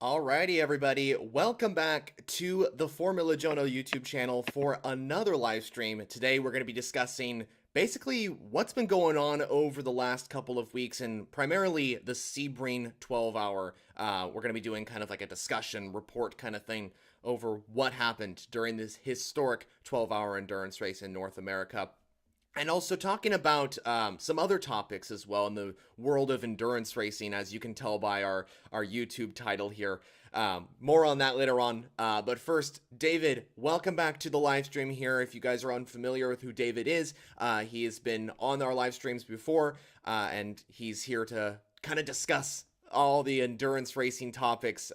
Alrighty, everybody. Welcome back to the formulajonah YouTube channel for another live stream. Today, we're going to be discussing basically what's been going on over the last couple of weeks and primarily the Sebring 12-hour. We're going to be doing kind of like a discussion report kind of thing over what happened during this historic 12-hour endurance race in North America. And also talking about some other topics as well in the world of endurance racing, as you can tell by our YouTube title here. More on that later on. But first, David, welcome back to the live stream here. If you guys are unfamiliar with who David is, he has been on our live streams before, and he's here to kind of discuss all the endurance racing topics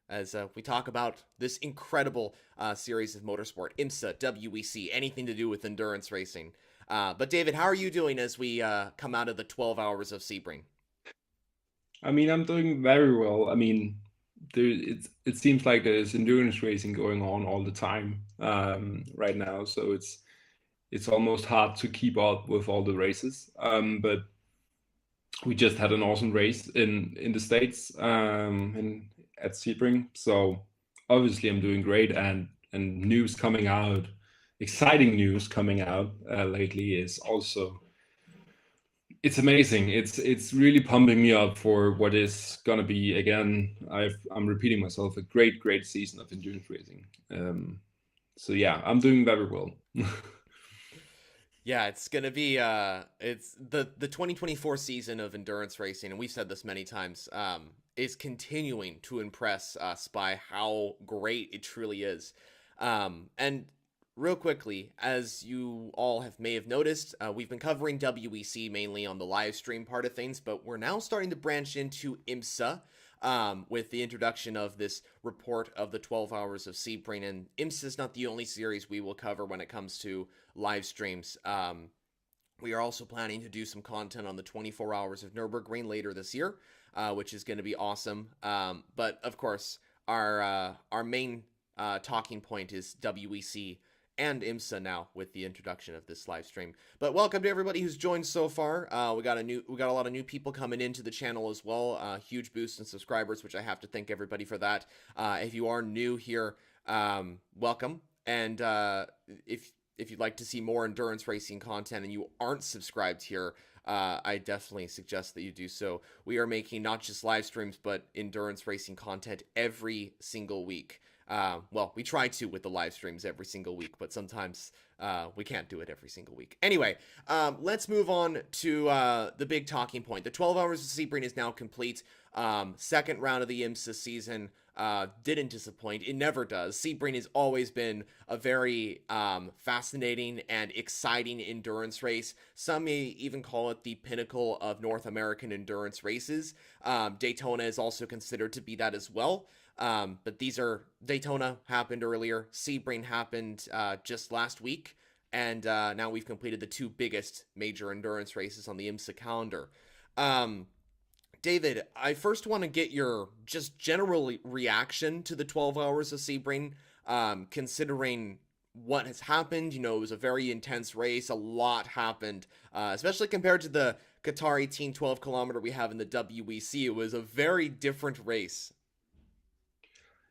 as we talk about this incredible series of motorsport, IMSA, WEC, anything to do with endurance racing. But David, how are you doing as we come out of the 12 hours of Sebring? I'm doing very well. It seems like there's endurance racing going on all the time right now, so it's almost hard to keep up with all the races. But we just had an awesome race in the States at Sebring, so obviously I'm doing great. And news coming out, exciting news coming out lately is also, it's amazing. It's really pumping me up for what is gonna be, again, I'm repeating myself, a great season of endurance racing. So yeah, I'm doing very well. Yeah, it's gonna be it's the 2024 season of endurance racing, and we've said this many times, is continuing to impress us by how great it truly is. And real quickly, as you all may have noticed, we've been covering WEC mainly on the live stream part of things, but we're now starting to branch into IMSA with the introduction of this report of the 12 hours of Sebring. And IMSA is not the only series we will cover when it comes to live streams. We are also planning to do some content on the 24 hours of Nürburgring later this year, which is going to be awesome. But of course, our main talking point is WEC and IMSA now with the introduction of this live stream. But welcome to everybody who's joined so far. We got a lot of new people coming into the channel as well. Huge boost in subscribers, which I have to thank everybody for that. If you are new here, welcome. And if you'd like to see more endurance racing content and you aren't subscribed here, I definitely suggest that you do so. We are making not just live streams, but endurance racing content every single week. Well, we try to with the live streams every single week, but sometimes we can't do it every single week. Anyway, let's move on to the big talking point. The 12 hours of Sebring is now complete. Second round of the IMSA season didn't disappoint. It never does. Sebring has always been a very fascinating and exciting endurance race. Some may even call it the pinnacle of North American endurance races. Daytona is also considered to be that as well. But Daytona happened earlier, Sebring happened just last week, and now we've completed the two biggest major endurance races on the IMSA calendar. David, I first want to get your just general reaction to the 12 hours of Sebring, considering what has happened. You know, it was a very intense race. A lot happened, especially compared to the Qatar 18 12 kilometer we have in the WEC. It was a very different race.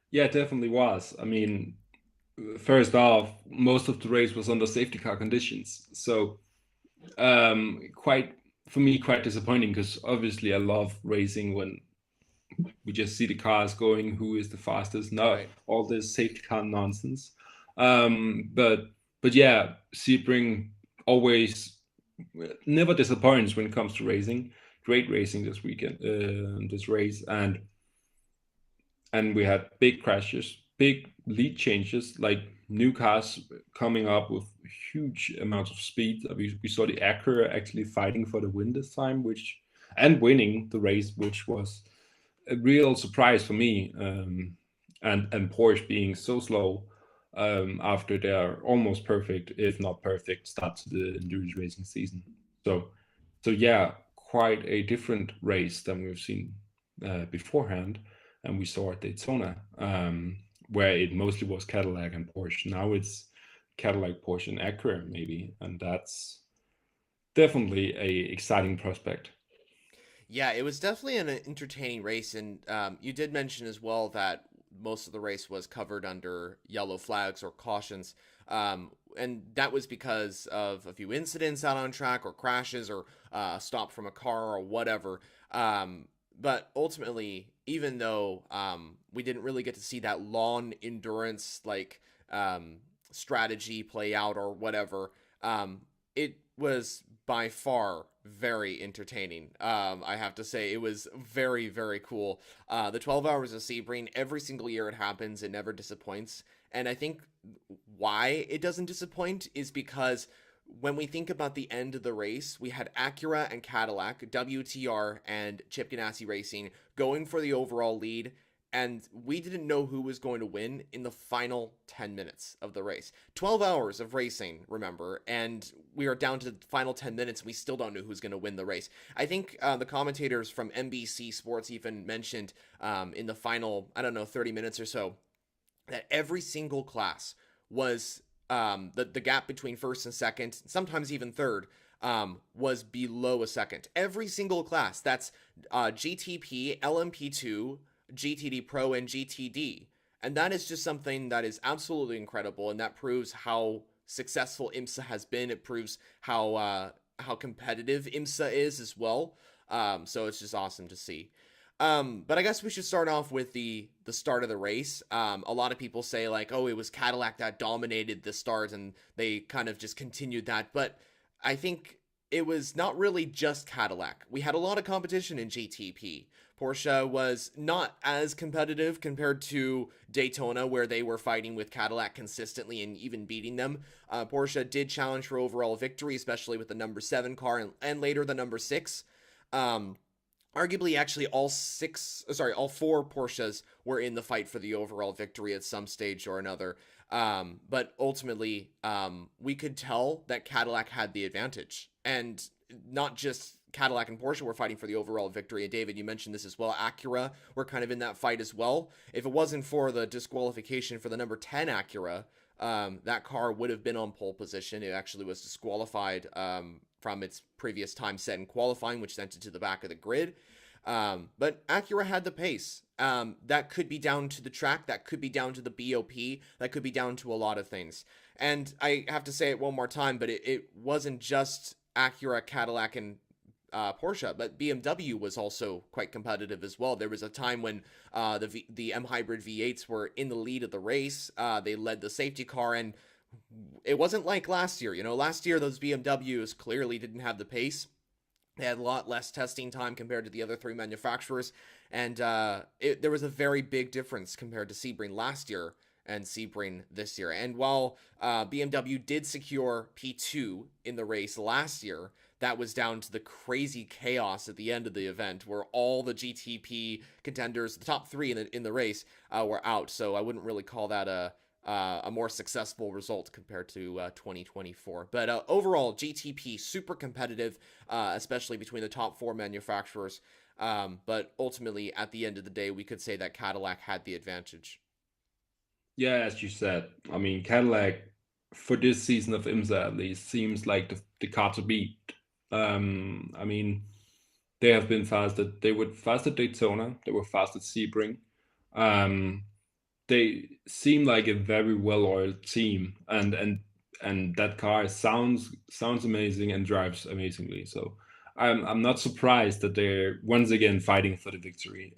Yeah, it definitely was. First off, most of the race was under safety car conditions, so quite, for me, quite disappointing, because obviously I love racing when we just see the cars going, who is the fastest, not Right. all this safety car nonsense. But yeah, Sebring always never disappoints when it comes to racing. Great racing this weekend, this race, and we had big crashes, big lead changes, like new cars coming up with huge amounts of speed. We saw the Acura actually fighting for the win this time, and winning the race, which was a real surprise for me. And Porsche being so slow after their almost perfect, if not perfect, start to the endurance racing season. So yeah, quite a different race than we've seen beforehand. And we saw at Daytona, where it mostly was Cadillac and Porsche. Now it's Cadillac, Porsche, and Acura maybe, and that's definitely a exciting prospect. Yeah, it was definitely an entertaining race, and you did mention as well that most of the race was covered under yellow flags or cautions, and that was because of a few incidents out on track or crashes or a stop from a car or whatever. But ultimately, even though we didn't really get to see that long endurance strategy play out or whatever, it was by far very entertaining. I have to say it was very, very cool. The 12 hours of Sebring, every single year it happens, it never disappoints. And I think why it doesn't disappoint is because when we think about the end of the race, we had Acura and Cadillac, WTR and Chip Ganassi Racing going for the overall lead, and we didn't know who was going to win in the final 10 minutes of the race. 12 hours of racing, remember, and we are down to the final 10 minutes, and we still don't know who's going to win the race. I think the commentators from NBC Sports even mentioned in the final, I don't know, 30 minutes or so, that every single class was the gap between first and second, sometimes even third, was below a second. Every single class, that's GTP, LMP2, GTD Pro, and GTD. And that is just something that is absolutely incredible, and that proves how successful IMSA has been. It proves how competitive IMSA is as well. So it's just awesome to see. But I guess we should start off with the start of the race. A lot of people say like, oh, it was Cadillac that dominated the start and they kind of just continued that. But I think it was not really just Cadillac. We had a lot of competition in GTP. Porsche was not as competitive compared to Daytona, where they were fighting with Cadillac consistently and even beating them. Porsche did challenge for overall victory, especially with the number 7 car and later the number 6. Arguably, actually, all 4 Porsches were in the fight for the overall victory at some stage or another. But ultimately, we could tell that Cadillac had the advantage. And not just Cadillac and Porsche were fighting for the overall victory. And David, you mentioned this as well. Acura were kind of in that fight as well. If it wasn't for the disqualification for the number 10 Acura, that car would have been on pole position. It actually was disqualified from its previous time set in qualifying, which sent it to the back of the grid. But Acura had the pace. That could be down to the track. That could be down to the BOP. That could be down to a lot of things. And I have to say it one more time, but it wasn't just Acura, Cadillac, and Porsche, but BMW was also quite competitive as well. There was a time when the M Hybrid V8s were in the lead of the race. They led the safety car, and it wasn't like last year. You know, last year those BMWs clearly didn't have the pace. They had a lot less testing time compared to the other 3 manufacturers, and there was a very big difference compared to Sebring last year and Sebring this year. And while BMW did secure P2 in the race last year, that was down to the crazy chaos at the end of the event where all the GTP contenders, the top 3 in the race, were out. So I wouldn't really call that a more successful result compared to 2024. But overall, GTP super competitive, especially between the top 4 manufacturers. But ultimately, at the end of the day, we could say that Cadillac had the advantage. Yeah, as you said, I mean, Cadillac for this season of IMSA at least seems like the car to beat. I mean, they have been fast. They were fast at Daytona. They were fast at Sebring. They seem like a very well-oiled team, and that car sounds amazing and drives amazingly. So I'm not surprised that they're once again fighting for the victory.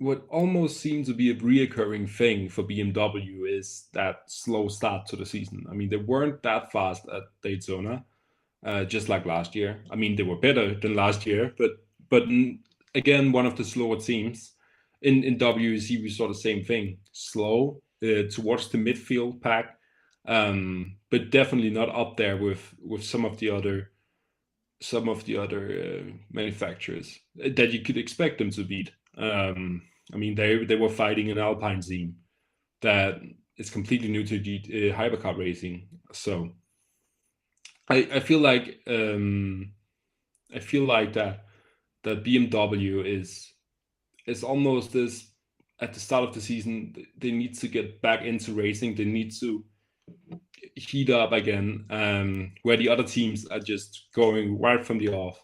What almost seems to be a reoccurring thing for BMW is that slow start to the season. I mean, they weren't that fast at Daytona, just like last year. I mean, they were better than last year, but again, one of the slower teams. In WEC, we saw the same thing, slow towards the midfield pack, but definitely not up there with some of the other manufacturers that you could expect them to beat. I mean, they were fighting an Alpine team that is completely new to hypercar racing. So I feel like that BMW is almost this at the start of the season. They need to get back into racing. They need to heat up again, where the other teams are just going right from the off.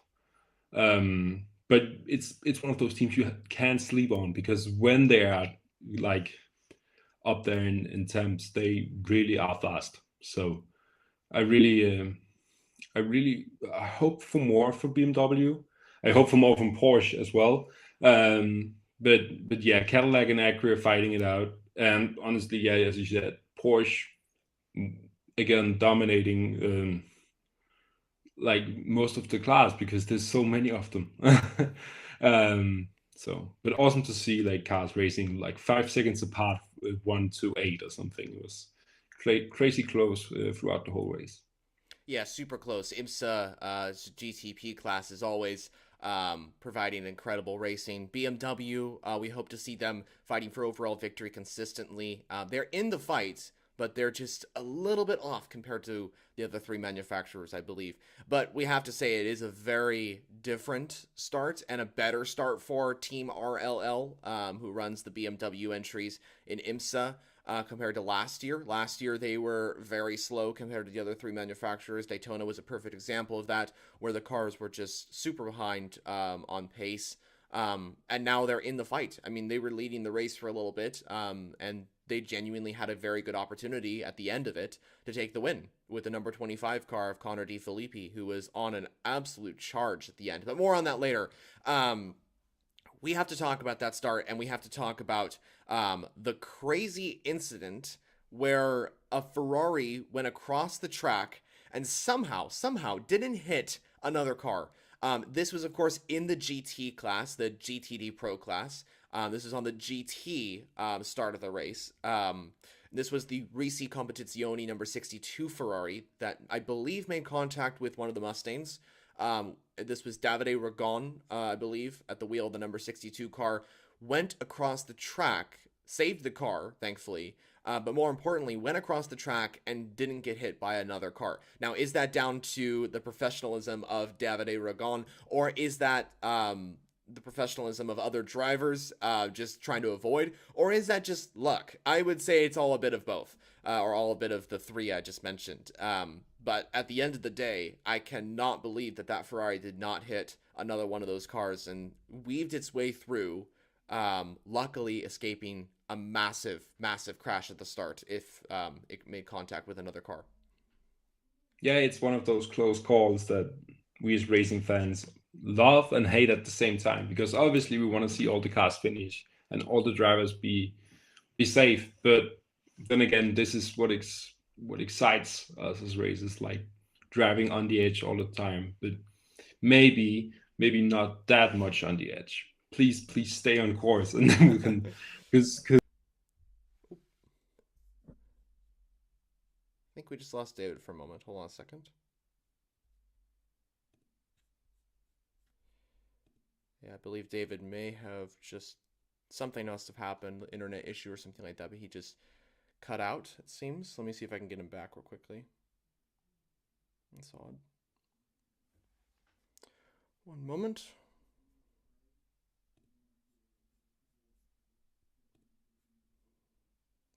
But it's one of those teams you can't sleep on, because when they are like up there in temps, they really are fast. So I really, I hope for more for BMW. I hope for more from Porsche as well. But yeah, Cadillac and Acura are fighting it out. And honestly, yeah, as you said, Porsche again dominating like most of the class, because there's so many of them. So, but awesome to see like cars racing like 5 seconds apart, 1 to 8 or something. It was crazy close throughout the whole race. Yeah, super close. IMSA GTP class is always providing incredible racing. BMW, we hope to see them fighting for overall victory consistently. They're in the fight, but they're just a little bit off compared to the other three manufacturers, I believe. But we have to say it is a very different start and a better start for Team RLL, who runs the BMW entries in IMSA. Compared to last year. Last year, they were very slow compared to the other three manufacturers. Daytona was a perfect example of that, where the cars were just super behind on pace. And now they're in the fight. I mean, they were leading the race for a little bit, and they genuinely had a very good opportunity at the end of it to take the win with the number 25 car of Connor De Filippi, who was on an absolute charge at the end. But more on that later. We have to talk about that start, and we have to talk about the crazy incident where a Ferrari went across the track and somehow didn't hit another car. This was, of course, in the GT class, the GTD Pro class. This is on the GT start of the race. This was the Risi Competizione number 62 Ferrari that I believe made contact with one of the Mustangs. This was Davide Ragon, I believe, at the wheel of the number 62 car, went across the track, saved the car, thankfully, but more importantly, went across the track and didn't get hit by another car. Now, is that down to the professionalism of Davide Ragon, or is that the professionalism of other drivers just trying to avoid, or is that just luck? I would say it's all a bit of both, or all a bit of the three I just mentioned. But at the end of the day, I cannot believe that Ferrari did not hit another one of those cars and weaved its way through, luckily escaping a massive crash at the start if it made contact with another car. Yeah, it's one of those close calls that we as racing fans love and hate at the same time, because obviously we want to see all the cars finish and all the drivers be safe. But then again, this is what excites us as racers, like driving on the edge all the time. But maybe not that much on the edge. Please stay on course, and then we can, because I think we just lost David for a moment. Hold on a second. Yeah, I believe David may have just, something must have happened, internet issue or something like that, but he just cut out, it seems. Let me see if I can get him back real quickly. That's odd. One moment.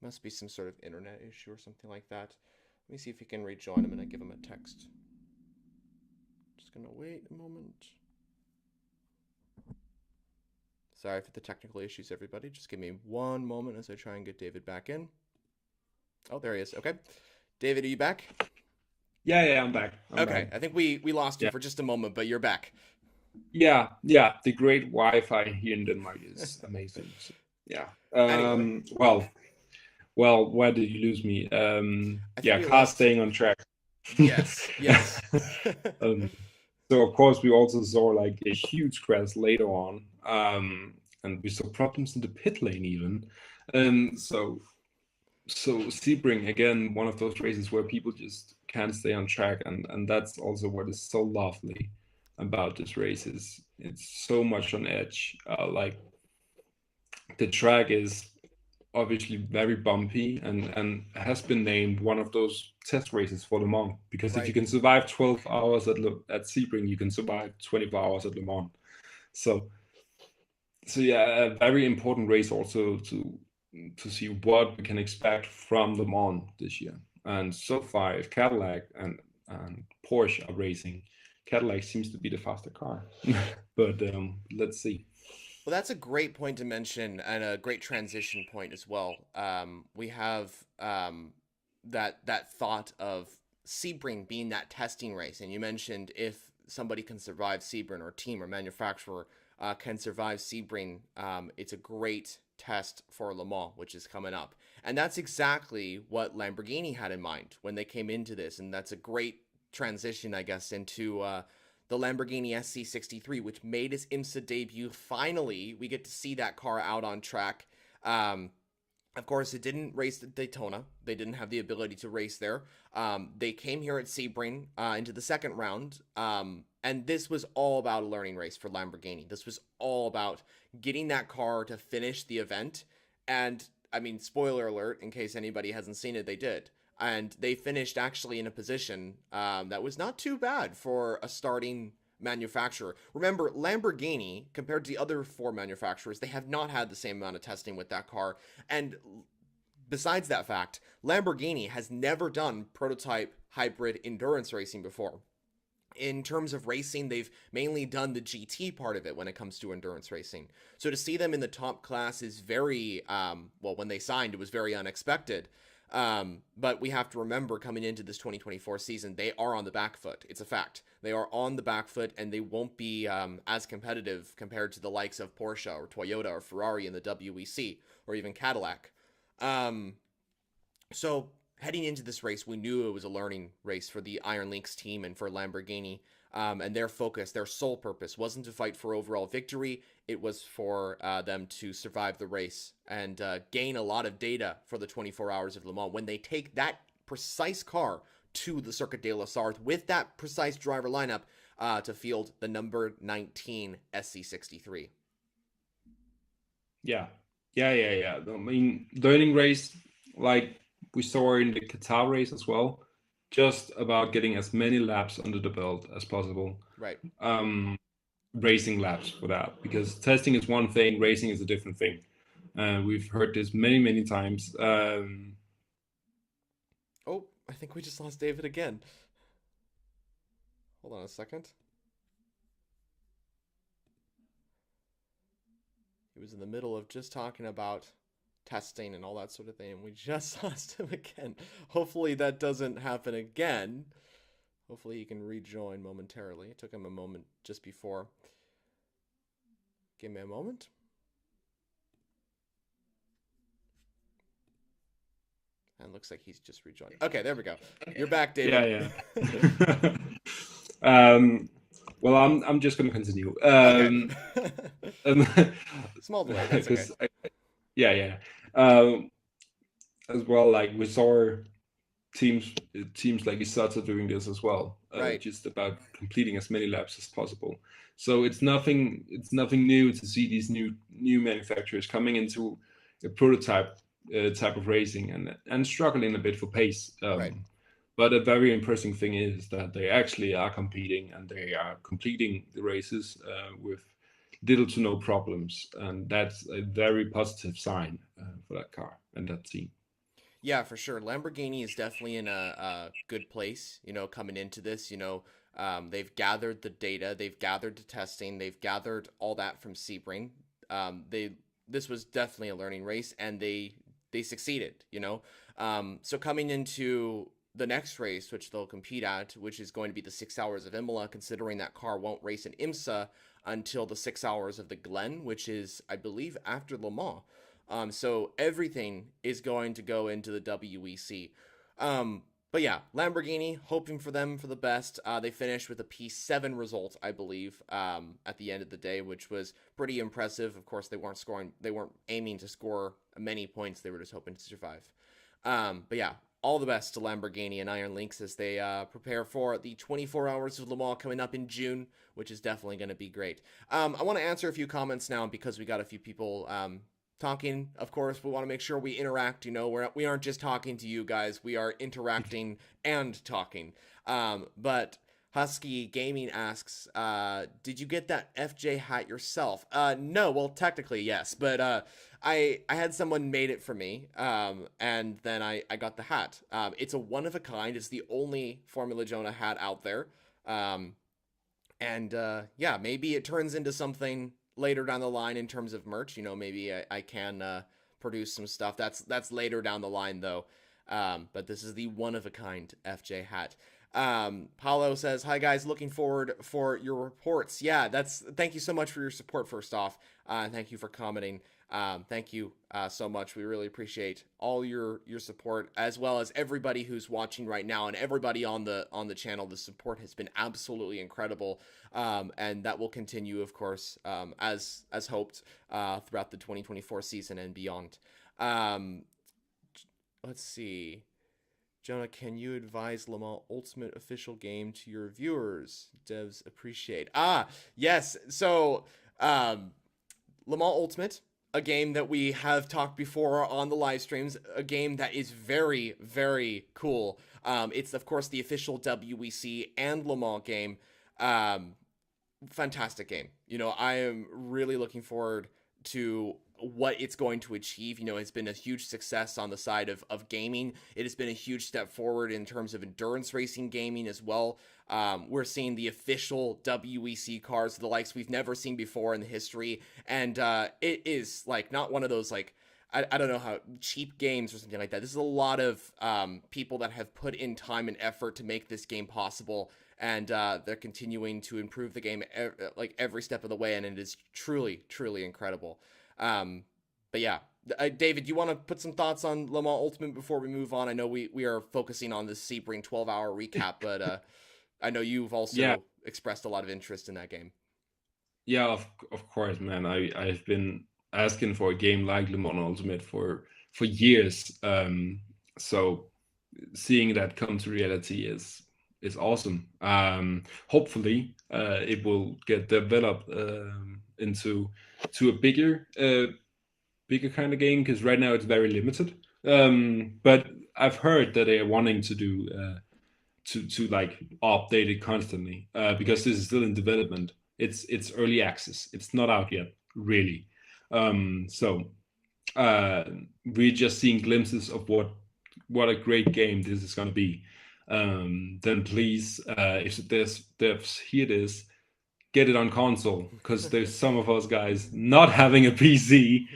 Must be some sort of internet issue or something like that. Let me see if he can rejoin him and I give him a text. Just gonna wait a moment. Sorry for the technical issues, everybody. Just give me one moment as I try and get David back in. Oh, there he is. Okay. David, are you back? Yeah, I'm back. Okay, back. I think we lost you for just a moment, but you're back. Yeah. The great Wi-Fi here in Denmark is amazing. So, yeah. Anyway. Well, where did you lose me? Yeah, cars staying on track. Yes. So of course we also saw like a huge crash later on, and we saw problems in the pit lane even. So Sebring, again, one of those races where people just can't stay on track, and that's also what is so lovely about this race. Is it's so much on edge. Like the track is obviously very bumpy, and has been named one of those test races for Le Mans, because if you can survive 12 hours at Sebring, you can survive 24 hours at Le Mans. So yeah, a very important race also to see what we can expect from Le Mans this year. And so far, if Cadillac and Porsche are racing, Cadillac seems to be the faster car. But let's see. Well, that's a great point to mention and a great transition point as well. We have that thought of Sebring being that testing race, and you mentioned if somebody can survive Sebring, or team or manufacturer can survive Sebring, it's a great test for Le Mans, which is coming up, and that's exactly what Lamborghini had in mind when they came into this, and that's a great transition, I guess, into the Lamborghini SC63, which made its IMSA debut. Finally, we get to see that car out on track. Of course, it didn't race at Daytona. They didn't have the ability to race there. They came here at Sebring into the second round. And this was all about a learning race for Lamborghini. This was all about getting that car to finish the event. And, I mean, spoiler alert, in case anybody hasn't seen it, they did. And they finished actually in a position that was not too bad for a starting manufacturer. Remember, Lamborghini, compared to the other four manufacturers, they have not had the same amount of testing with that car. And besides that fact, Lamborghini has never done prototype hybrid endurance racing before. In terms of racing, they've mainly done the GT part of it when it comes to endurance racing. So to see them in the top class is very, well, when they signed, it was very unexpected. But we have to remember, coming into this 2024 season, they are on the back foot. It's a fact. They are on the back foot, and they won't be as competitive compared to the likes of Porsche or Toyota or Ferrari in the WEC or even Cadillac. So heading into this race, we knew it was a learning race for the Iron Lynx team and for Lamborghini. And their focus, their sole purpose, wasn't to fight for overall victory. It was for them to survive the race and gain a lot of data for the 24 Hours of Le Mans. When they take that precise car to the Circuit de la Sarthe with that precise driver lineup to field the number 19 SC63. Yeah. I mean, learning race, like we saw in the Qatar race as well, just about getting as many laps under the belt as possible. Right. Racing laps for that, because testing is one thing, racing is a different thing. We've heard this many times. Oh, I think we just lost David again. Hold on a second. He was in the middle of just talking about testing and all that sort of thing, and we just lost him again. Hopefully that doesn't happen again. Hopefully he can rejoin momentarily. It took him a moment just before. Give me a moment. And looks like he's just rejoined. Okay, there we go. You're back, David. Yeah. Well, I'm just going to continue. Okay. Small delay. That's okay. Yeah. As well, like we saw teams like ISATA doing this as well, right. Just about completing as many laps as possible. So it's nothing new to see these new manufacturers coming into a prototype type of racing and struggling a bit for pace. Right. But a very impressive thing is that they actually are competing and they are completing the races with little to no problems, and that's a very positive sign for that car and that team. Yeah, for sure. Lamborghini is definitely in a good place, coming into this. They've gathered the data, they've gathered the testing, they've gathered all that from Sebring. This was definitely a learning race, and they succeeded. So coming into the next race, which they'll compete at, which is going to be the 6 Hours of Imola, considering that car won't race in IMSA until the 6 Hours of the Glen, which is, I believe, after Le Mans. So everything is going to go into the WEC. But yeah, Lamborghini, hoping for them for the best. They finished with a P7 result, I believe, at the end of the day, which was pretty impressive. Of course, they weren't aiming to score many points. They were just hoping to survive. But yeah, all the best to Lamborghini and Iron Lynx as they prepare for the 24 Hours of Le Mans coming up in June, which is definitely going to be great. I want to answer a few comments now because we got a few people talking. Of course, we want to make sure we interact. We aren't just talking to you guys. We are interacting and talking. But Husky Gaming asks, did you get that FJ hat yourself? No, well, technically, yes. But I had someone made it for me, and then I got the hat. It's a one of a kind. It's the only formulajonah hat out there. And yeah, maybe it turns into something later down the line in terms of merch. Maybe I can produce some stuff. That's later down the line though. But this is the one of a kind FJ hat. Paulo says, "Hi guys, looking forward for your reports." Yeah, thank you so much for your support. First off, thank you for commenting. Thank you so much. We really appreciate all your support, as well as everybody who's watching right now and everybody on the channel. The support has been absolutely incredible, and that will continue, of course, as hoped throughout the 2024 season and beyond. Let's see. Jonah, can you advise Le Mans Ultimate official game to your viewers? Devs appreciate. Yes. So, Le Mans Ultimate, a game that we have talked before on the live streams, a game that is very, very cool. It's, of course, the official WEC and Le Mans game. Fantastic game. I am really looking forward to what it's going to achieve. It's been a huge success on the side of gaming. It has been a huge step forward in terms of endurance racing gaming as well. We're seeing the official WEC cars, the likes we've never seen before in the history. And it is like not one of those like, I don't know how cheap games or something like that. This is a lot of people that have put in time and effort to make this game possible. And they're continuing to improve the game like every step of the way. And it is truly, truly incredible. But yeah, David, you want to put some thoughts on Le Mans Ultimate before we move on? I know we are focusing on the Sebring 12-hour recap, but I know you've also expressed a lot of interest in that game. Yeah, of course, man. I've been asking for a game like Le Mans Ultimate for years. So seeing that come to reality is awesome. Hopefully, it will get developed into a bigger kind of game, because right now it's very limited. But I've heard that they are wanting to do to like update it constantly, because this is still in development. It's early access. It's not out yet, really. So we're just seeing glimpses of what a great game this is going to be. Then please, if there's devs hear this, get it on console, because there's some of us guys not having a PC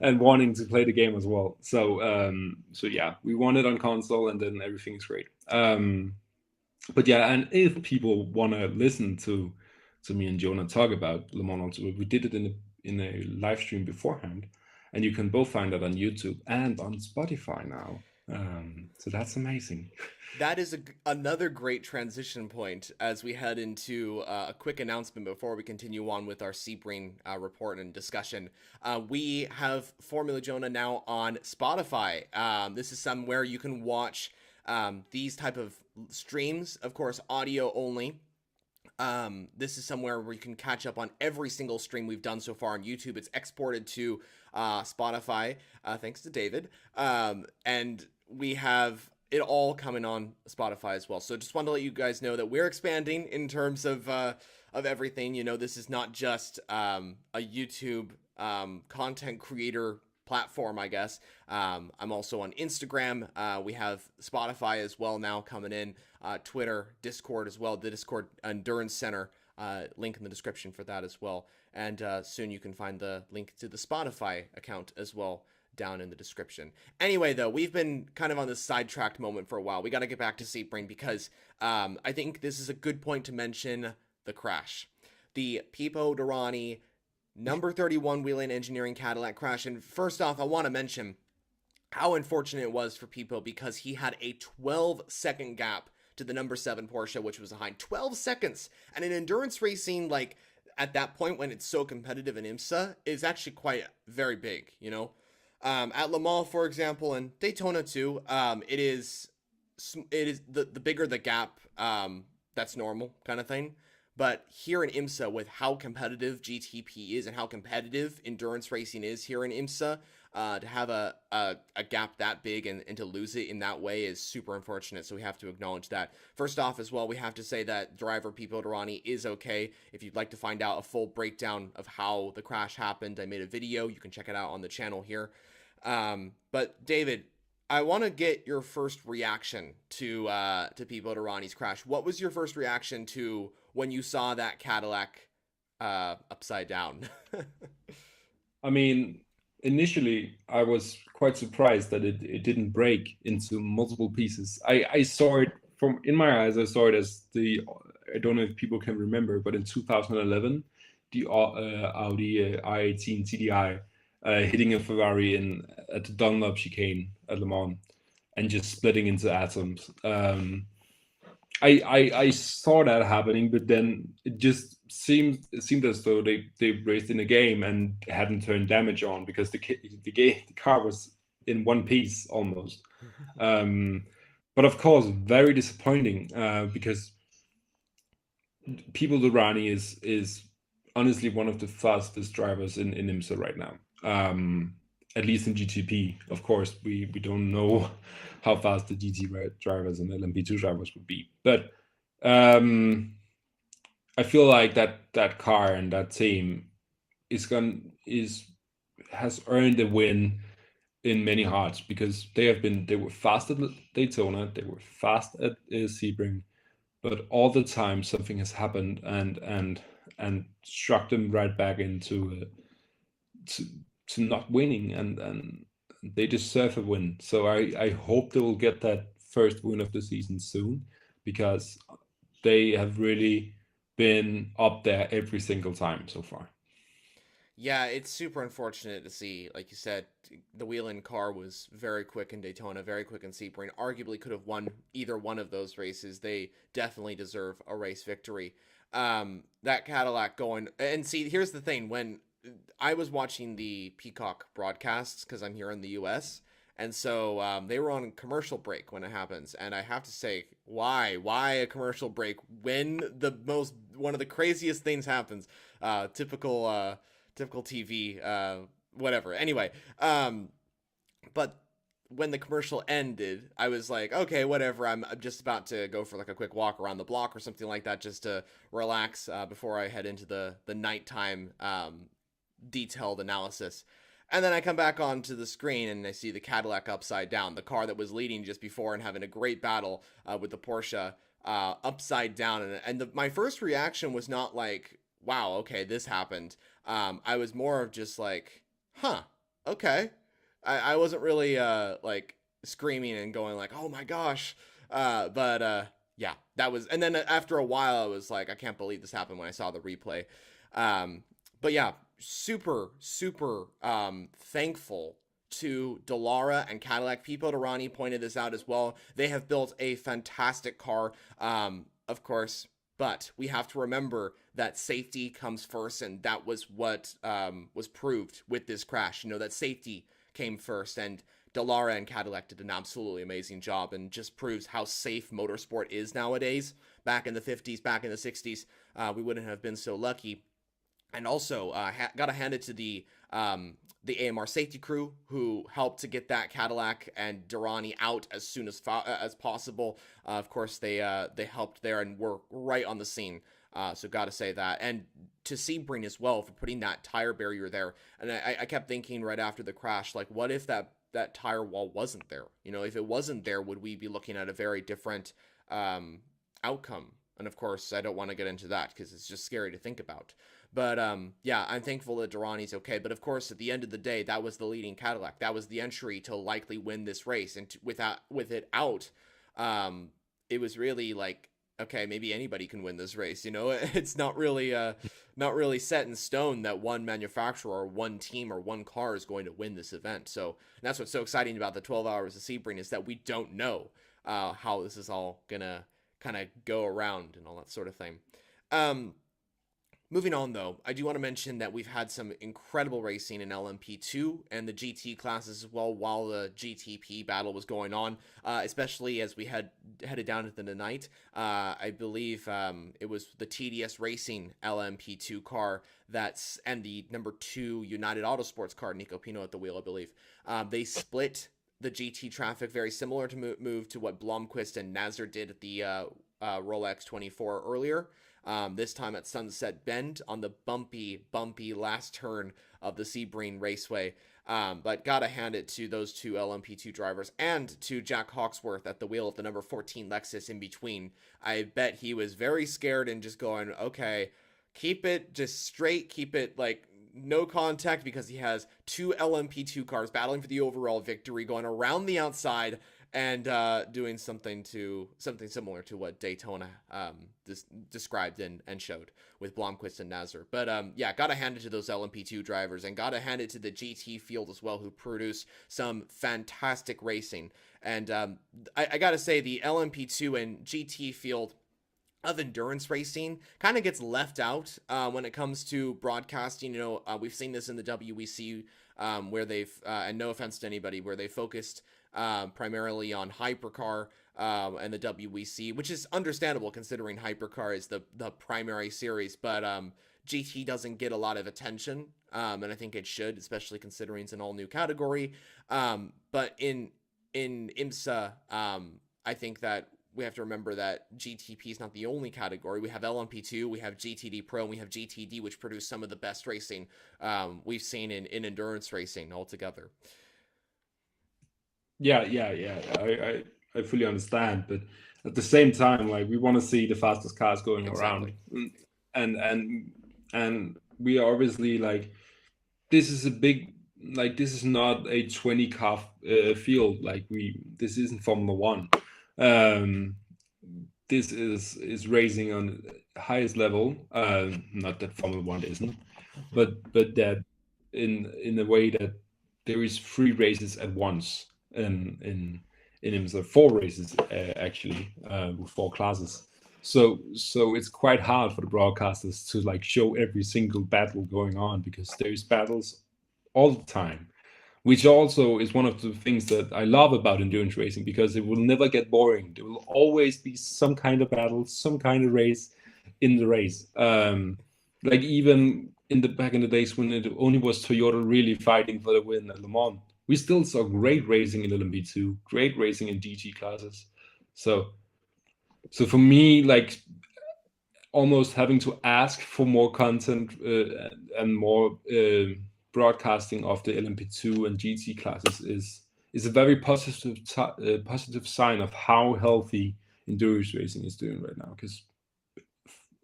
and wanting to play the game as well. So yeah, we want it on console, and then everything's great. But yeah, and if people want to listen to me and Jonah talk about Le Mans Ultimate, we did it in a live stream beforehand, and you can both find that on YouTube and on Spotify now. So that's amazing. That is another great transition point as we head into a quick announcement before we continue on with our Sebring report and discussion. We have formulajonah now on Spotify. This is somewhere you can watch these type of streams, of course, audio only. This is somewhere where you can catch up on every single stream we've done so far on YouTube. It's exported to Spotify, thanks to David. And we have it all coming on Spotify as well. So just wanted to let you guys know that we're expanding in terms of everything. This is not just a YouTube content creator platform, I guess. I'm also on Instagram. We have Spotify as well now coming in, Twitter, Discord as well, the Discord Endurance Center, link in the description for that as well. And soon you can find the link to the Spotify account as well down in the description. Anyway, though, we've been kind of on this sidetracked moment for a while. We got to get back to Sebring because I think this is a good point to mention the crash. The Pipo Derani number 31 Whelen Engineering Cadillac crash. And first off, I want to mention how unfortunate it was for Pipo, because he had a 12-second gap to the number 7 Porsche, which was behind. 12 seconds! And in endurance racing, like, at that point when it's so competitive in IMSA, is actually quite very big, At Le Mans, for example, and Daytona too, it is the bigger the gap, that's normal kind of thing. But here in IMSA, with how competitive GTP is and how competitive endurance racing is here in IMSA, to have a gap that big and to lose it in that way is super unfortunate. So we have to acknowledge that. First off as well, we have to say that driver Pipo Derani is okay. If you'd like to find out a full breakdown of how the crash happened, I made a video. You can check it out on the channel here. But David, I want to get your first reaction to Pipo Derani's crash. What was your first reaction to when you saw that Cadillac upside down? I mean, initially I was quite surprised that it didn't break into multiple pieces. I saw it from in my eyes. I saw it as the I don't know if people can remember, but in 2011, the Audi i18 TDI hitting a Ferrari in at the Dunlop chicane at Le Mans and just splitting into atoms. I saw that happening, but then it seemed as though they raced in a game and hadn't turned damage on because the car was in one piece almost. Um, but of course, very disappointing because People Durrani is honestly one of the fastest drivers in IMSA right now. At least in GTP. Of course, we don't know how fast the GT drivers and LMP2 drivers would be, but I feel like that car and that team has earned a win in many hearts because they were fast at Daytona, they were fast at Sebring, but all the time something has happened and struck them right back into to not winning, and they deserve a win. So I hope they will get that first win of the season soon because they have really been up there every single time so far. Yeah, it's super unfortunate to see. Like you said, the Whelen car was very quick in Daytona, very quick in Sebring. Arguably could have won either one of those races. They definitely deserve a race victory. That Cadillac going and see. Here's the thing: when I was watching the Peacock broadcasts because I'm here in the U.S. and so they were on commercial break when it happens, and I have to say, why a commercial break when one of the craziest things happens? Typical TV, whatever. Anyway, but when the commercial ended, I was like, okay, whatever. I'm just about to go for like a quick walk around the block or something like that, just to relax before I head into the nighttime detailed analysis. And then I come back onto the screen and I see the Cadillac upside down, the car that was leading just before and having a great battle with the Porsche upside down. And my first reaction was not like, wow, okay, this happened. I was more of just like, huh, okay. I wasn't really like screaming and going like, oh my gosh. But yeah, that was, and then after a while, I was like, I can't believe this happened when I saw the replay. But yeah, super thankful to Dallara and Cadillac. Pipo Derani pointed this out as well. They have built a fantastic car, of course, but we have to remember that safety comes first, and that was what was proved with this crash. You know, that safety came first, and Dallara and Cadillac did an absolutely amazing job, and just proves how safe motorsport is nowadays. Back in the 50s, back in the 60s, we wouldn't have been so lucky. And also, got to hand it to the AMR safety crew who helped to get that Cadillac and Durrani out as soon as possible. Of course, they helped there and were right on the scene. So got to say that. And to Sebring as well for putting that tire barrier there. And I kept thinking right after the crash, like, what if that tire wall wasn't there? You know, if it wasn't there, would we be looking at a very different outcome? And of course, I don't want to get into that because it's just scary to think about. But yeah, I'm thankful that Durrani's okay. But of course, at the end of the day, that was the leading Cadillac. That was the entry to likely win this race. And with it out, it was really like, okay, maybe anybody can win this race. You know, it's not really set in stone that one manufacturer or one team or one car is going to win this event. So that's what's so exciting about the 12 hours of Sebring is that we don't know how this is all gonna kind of go around and all that sort of thing. Moving on, though, I do want to mention that we've had some incredible racing in LMP2 and the GT classes as well while the GTP battle was going on, especially as we headed down into the night. I believe it was the TDS Racing LMP2 car and the number 2 United Autosports car, Nico Pino at the wheel, I believe. They split the GT traffic, very similar to move to what Blomqvist and Nazar did at the Rolex 24 earlier. This time at Sunset Bend on the bumpy last turn of the Sebring Raceway. But gotta hand it to those two LMP2 drivers and to Jack Hawksworth at the wheel of the number 14 Lexus in between. I bet he was very scared and just going, okay, keep it just straight, keep it like no contact, because he has two LMP2 cars battling for the overall victory, going around the outside and doing something similar to what Daytona described and showed with Blomqvist and Nasser. But yeah, gotta hand it to those LMP2 drivers, and gotta hand it to the GT field as well, who produce some fantastic racing. And I gotta say, the LMP2 and GT field of endurance racing kind of gets left out when it comes to broadcasting. We've seen this in the WEC, where they've, and no offense to anybody, where they focused primarily on hypercar and the WEC, which is understandable considering hypercar is the primary series, but GT doesn't get a lot of attention, and I think it should, especially considering it's an all new category. But in IMSA, I think that we have to remember that GTP is not the only category. We have LMP2, we have GTD Pro, and we have GTD, which produce some of the best racing we've seen in endurance racing altogether. Yeah. I fully understand, but at the same time, like, we want to see the fastest cars going Exactly. around, and we are obviously like, this is a big, like, this is not a 20 car field. Like, this isn't Formula One. This is racing on the highest level. Not that Formula One isn't, but that in a way that there is 3 races at once in IMSA, 4 races actually, with 4 classes. So it's quite hard for the broadcasters to like show every single battle going on, because there's battles all the time, which also is one of the things that I love about endurance racing, because it will never get boring. There will always be some kind of battle, some kind of race in the race. Like, even back in the days when it only was Toyota really fighting for the win at Le Mans, we still saw great racing in LMP2, great racing in GT classes. So for me, like, almost having to ask for more content and more broadcasting of the LMP2 and GT classes is a very positive sign of how healthy endurance racing is doing right now. Because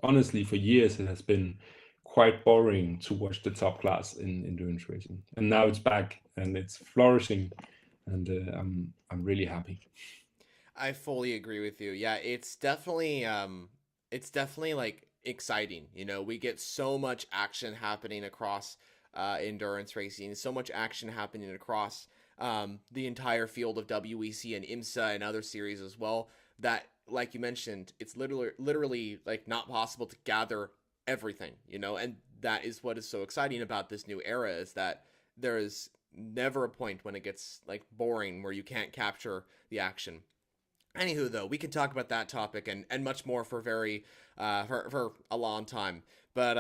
honestly, for years it has been quite boring to watch the top class in endurance racing, and now it's back and it's flourishing, and I'm really happy. I fully agree with you. Yeah, it's definitely like exciting. We get so much action happening across endurance racing, so much action happening across the entire field of WEC and IMSA and other series as well, that, like you mentioned, it's literally like not possible to gather everything, and that is what is so exciting about this new era, is that there is never a point when it gets like boring where you can't capture the action. Anywho, though, we can talk about that topic and much more for for a long time. But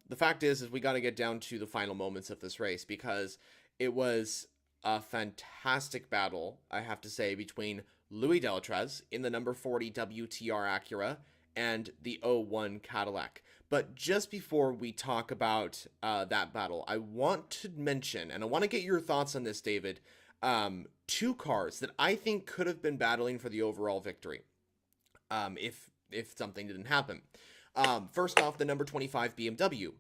the fact is we got to get down to the final moments of this race, because it was a fantastic battle, I have to say, between Louis Delatrez in the number 40 WTR Acura and the '01 Cadillac. But just before we talk about that battle, I want to mention, and I want to get your thoughts on this, David, 2 cars that I think could have been battling for the overall victory, if something didn't happen. First off, the number 25 BMW.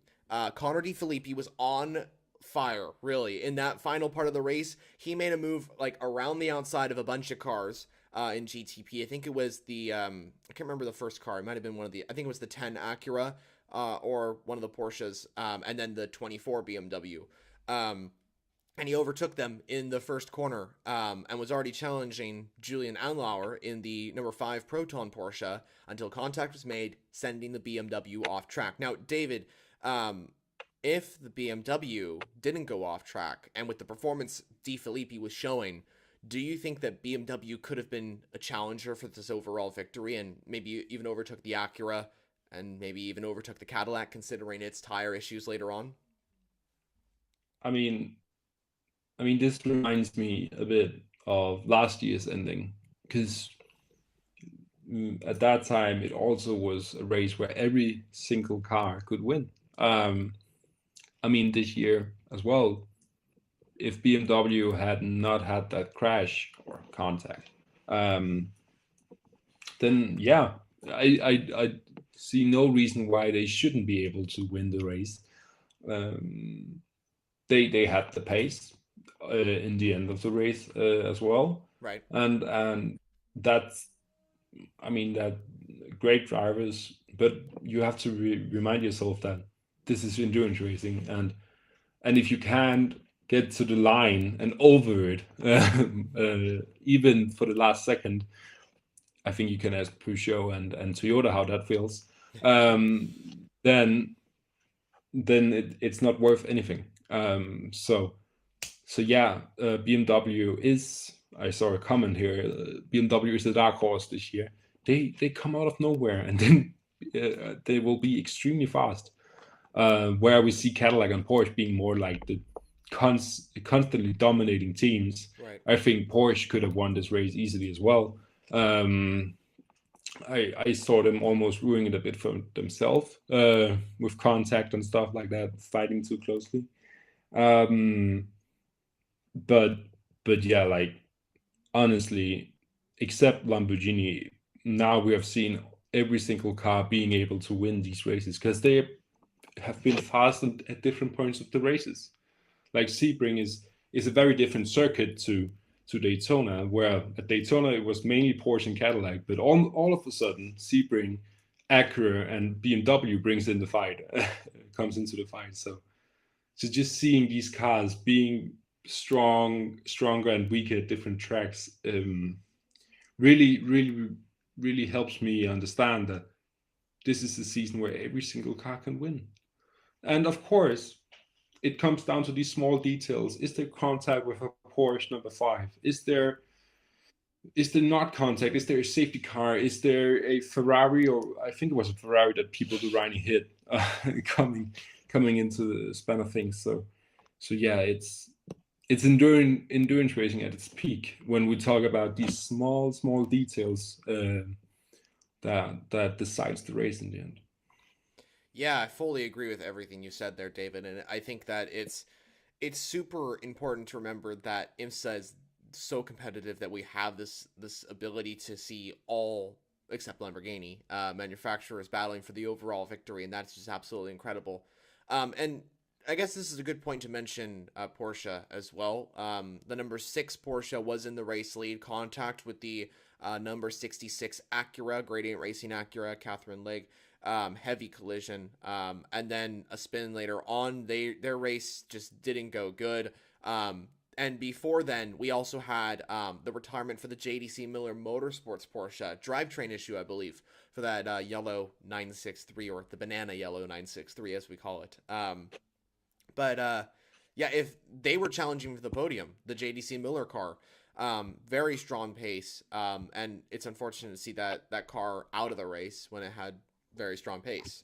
Connor De Filippi was on fire, really, in that final part of the race. He made a move like around the outside of a bunch of cars in GTP. I think it was the I can't remember the first car. It might have been I think it was the 10 Acura or one of the Porsches, and then the 24 BMW. And he overtook them in the first corner, and was already challenging Julian Anlauer in the number 5 Proton Porsche until contact was made, sending the BMW off track. Now, David, if the BMW didn't go off track, and with the performance De Filippi was showing, do you think that BMW could have been a challenger for this overall victory, and maybe even overtook the Acura, and maybe even overtook the Cadillac, considering its tire issues later on? I mean, this reminds me a bit of last year's ending, because at that time it also was a race where every single car could win. This year as well, if BMW had not had that crash or contact, um, then yeah, I see no reason why they shouldn't be able to win the race. Um, they had the pace in the end of the race as well, Right. and that's, I mean, that great drivers, but you have to remind yourself that this is endurance racing, and if you can't get to the line and over it, even for the last second, I think you can ask Peugeot and Toyota how that feels. Then it's not worth anything. So yeah, BMW is. I saw a comment here. BMW is the dark horse this year. They come out of nowhere and then they will be extremely fast. Where we see Cadillac and Porsche being more like the constantly dominating teams. Right. I think Porsche could have won this race easily as well. Um, I saw them almost ruining it a bit for themselves with contact and stuff like that, fighting too closely. Um, but yeah, like honestly, except Lamborghini, now we have seen every single car being able to win these races because they have been fast at different points of the races. Like Sebring is a very different circuit to Daytona, where at Daytona it was mainly Porsche and Cadillac, but all of a sudden Sebring, Acura, and BMW brings in the fight, comes into the fight. So just seeing these cars being stronger and weaker at different tracks, really helps me understand that this is a season where every single car can win. And of course, it comes down to these small details. Is there contact with a Porsche number 5? Is there not contact? Is there a safety car? Is there a Ferrari, or I think it was a Ferrari that people do Riley hit coming into the span of things. So yeah, it's endurance racing at its peak when we talk about these small details that decides the race in the end. Yeah, I fully agree with everything you said there, David, and I think that it's super important to remember that IMSA is so competitive that we have this ability to see all except Lamborghini manufacturers battling for the overall victory, and that's just absolutely incredible. And I guess this is a good point to mention Porsche as well. The number 6 Porsche was in the race lead, contact with the number 66 Acura, Gradient Racing Acura, Catherine Legge. Heavy collision, and then a spin later on. Their race just didn't go good. And before then, we also had the retirement for the JDC Miller Motorsports Porsche drivetrain issue, I believe, for that yellow 963, or the banana yellow 963 as we call it. But yeah, if they were challenging for the podium, the JDC Miller car, very strong pace, and it's unfortunate to see that car out of the race when it had very strong pace.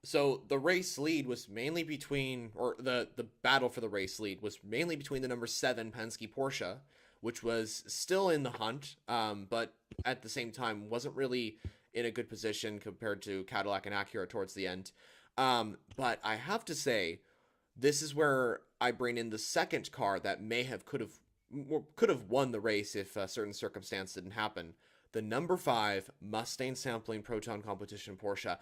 So the race lead was mainly between, or the battle for the race lead was mainly between the number 7 Penske Porsche, which was still in the hunt, but at the same time wasn't really in a good position compared to Cadillac and Acura towards the end. But I have to say, this is where I bring in the second car that could have won the race if a certain circumstance didn't happen. The number 5 Mustang sampling Proton competition Porsche,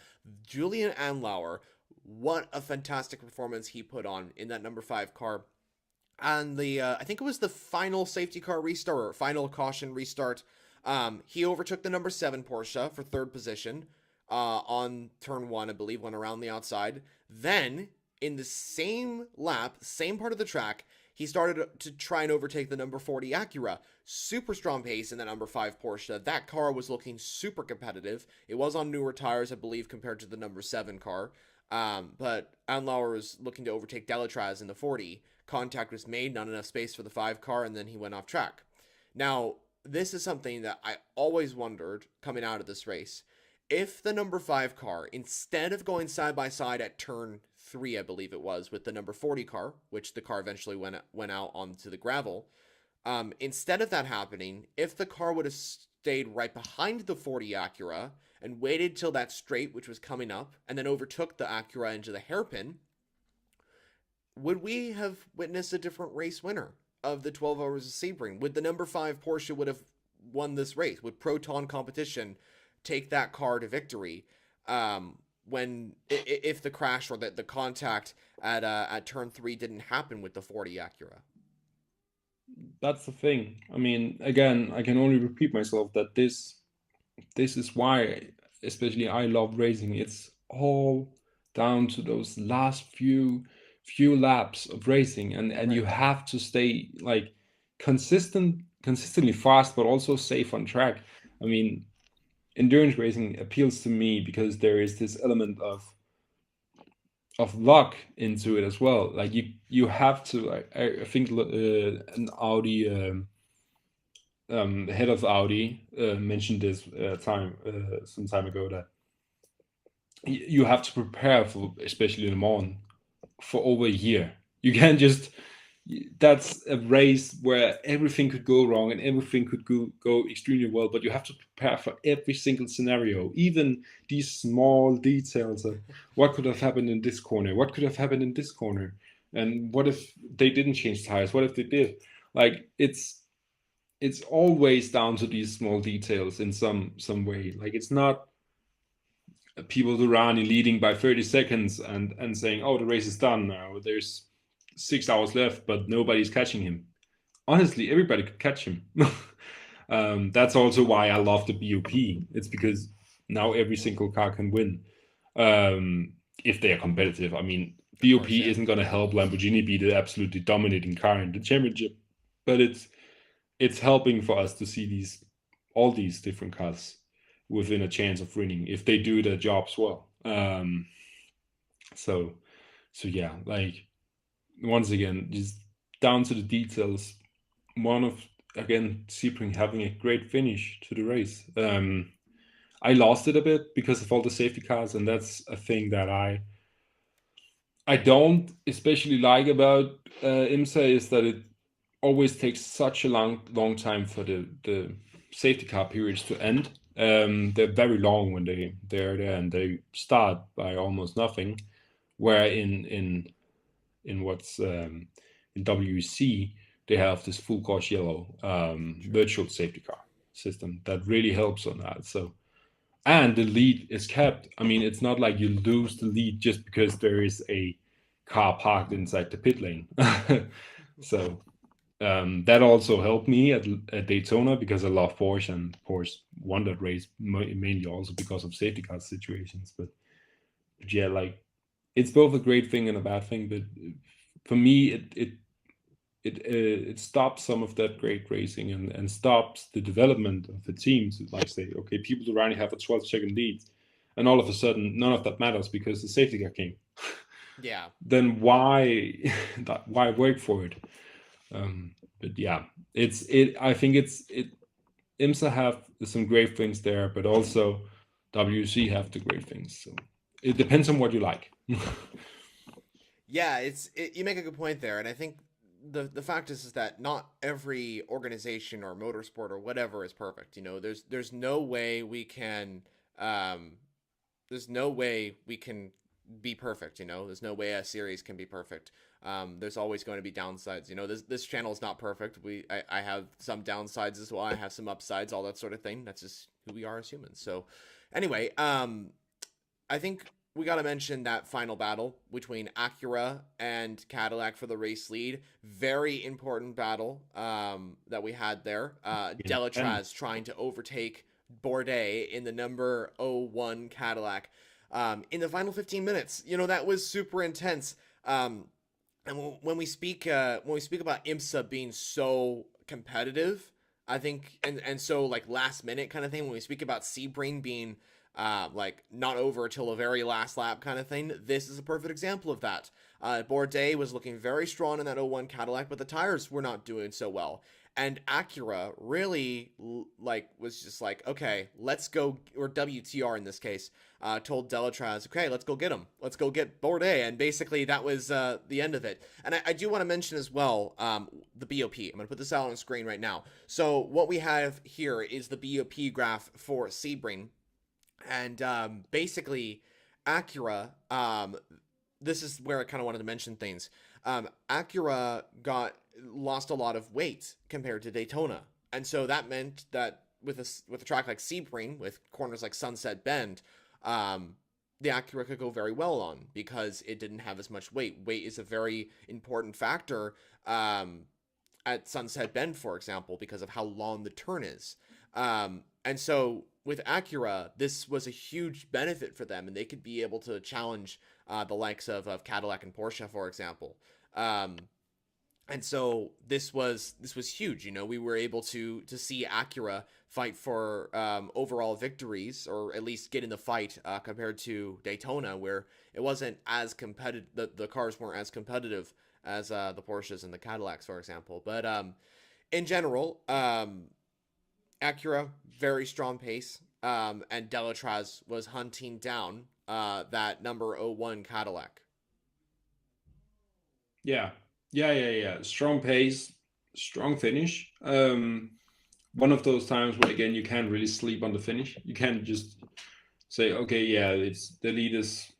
Julian Andlauer. What a fantastic performance he put on in that number 5 car. And the I think it was the final safety car restart, or final caution restart. He overtook the number 7 Porsche for third position on turn 1, I believe, went around the outside. Then in the same lap, same part of the track, he started to try and overtake the number 40 Acura. Super strong pace in the number 5 Porsche. That car was looking super competitive. It was on newer tires, I believe, compared to the number 7 car. But Andlauer was looking to overtake Delatraz in the 40. Contact was made, not enough space for the 5 car, and then he went off track. Now, this is something that I always wondered coming out of this race. If the number 5 car, instead of going side by side at turn 3, I believe it was, with the number 40 car, which the car eventually went out onto the gravel, instead of that happening, if the car would have stayed right behind the 40 Acura and waited till that straight, which was coming up, and then overtook the Acura into the hairpin, would we have witnessed a different race winner of the 12 Hours of Sebring? Would the number 5 Porsche would have won this race? Would Proton Competition take that car to victory? When if the crash or the contact at turn 3 didn't happen with the 40 Acura. That's the thing. I mean, again, I can only repeat myself that this is why, especially I love racing. It's all down to those last few laps of racing, and you Right. have to stay like consistently fast, but also safe on track. I mean, endurance racing appeals to me because there is this element of luck into it as well. Like you have to. I think an Audi. The head of Audi mentioned this some time ago that you have to prepare for, especially Le Mans, for over a year. You can't just. That's a race where everything could go wrong and everything could go extremely well, but you have to prepare for every single scenario, even these small details of what could have happened in this corner, what could have happened in this corner, and what if they didn't change tires, what if they did. Like it's always down to these small details in some way. Like it's not people Durrani leading by 30 seconds and saying, "Oh, the race is done now. There's 6 hours left, but nobody's catching him." Honestly, everybody could catch him. That's also why I love the BOP. It's because now every single car can win if they are competitive. I mean, Of BOP course, yeah. isn't going to help Lamborghini be the absolutely dominating car in the championship, but it's helping for us to see all these different cars within a chance of winning if they do their jobs well. So yeah, like once again, just down to the details. One of again Sebring having a great finish to the race. I lost it a bit because of all the safety cars, and that's a thing that I don't especially like about IMSA is that it always takes such a long time for the safety car periods to end. They're very long when they're there, and they start by almost nothing. Where in what's in WEC they have this full course yellow virtual safety car system that really helps on that. So and the lead is kept. I mean, it's not like you lose the lead just because there is a car parked inside the pit lane. So that also helped me at Daytona because I love Porsche and Porsche won that race mainly also because of safety car situations. But yeah, like it's both a great thing and a bad thing. But for me, it stops some of that great racing and stops the development of the team to like say, okay, people already have a 12-second lead, and all of a sudden none of that matters because the safety car came. Yeah. Then why why work for it? But yeah, I think IMSA have some great things there, but also WC have the great things. So it depends on what you like. Yeah, you make a good point there, and I think the fact is that not every organization or motorsport or whatever is perfect. You know, there's no way we can um there's no way we can be perfect. You know, there's no way a series can be perfect. There's always going to be downsides. You know, this channel is not perfect. I have some downsides as well. I have some upsides, all that sort of thing. That's just who we are as humans. So anyway, I think we got to mention that final battle between Acura and Cadillac for the race lead. Very important battle that we had there. And Delatraz trying to overtake Bourdais in the number 01 Cadillac in the final 15 minutes. You know, that was super intense. And when we speak about IMSA being so competitive, I think and so like last minute kind of thing, when we speak about Sebring being like not over until the very last lap kind of thing, this is a perfect example of that. Bourdais was looking very strong in that 01 Cadillac, but the tires were not doing so well. And Acura really like was just like, okay, let's go, or WTR in this case, told Delatraz, okay, let's go get him. Let's go get Bourdais. And basically that was the end of it. And I do want to mention as well the BOP. I'm going to put this out on the screen right now. So what we have here is the BOP graph for Sebring. And basically, Acura, this is where I kind of wanted to mention things. Acura got lost a lot of weight compared to Daytona, and so that meant that with a track like Sebring, with corners like Sunset Bend, um, the Acura could go very well on because it didn't have as much weight. Weight is a very important factor at Sunset Bend, for example, because of how long the turn is. And so with Acura, this was a huge benefit for them, and they could be able to challenge the likes of Cadillac and Porsche, for example. Um, and so this was huge. We were able to see Acura fight for overall victories, or at least get in the fight compared to Daytona, where it wasn't as competitive. The cars weren't as competitive as the Porsches and the Cadillacs, for example. But in general, Acura, very strong pace, and Delatraz was hunting down that number 01 Cadillac. Yeah, yeah. Strong pace, strong finish. One of those times where again you can't really sleep on the finish. You can't just say, okay, yeah, it's the lead is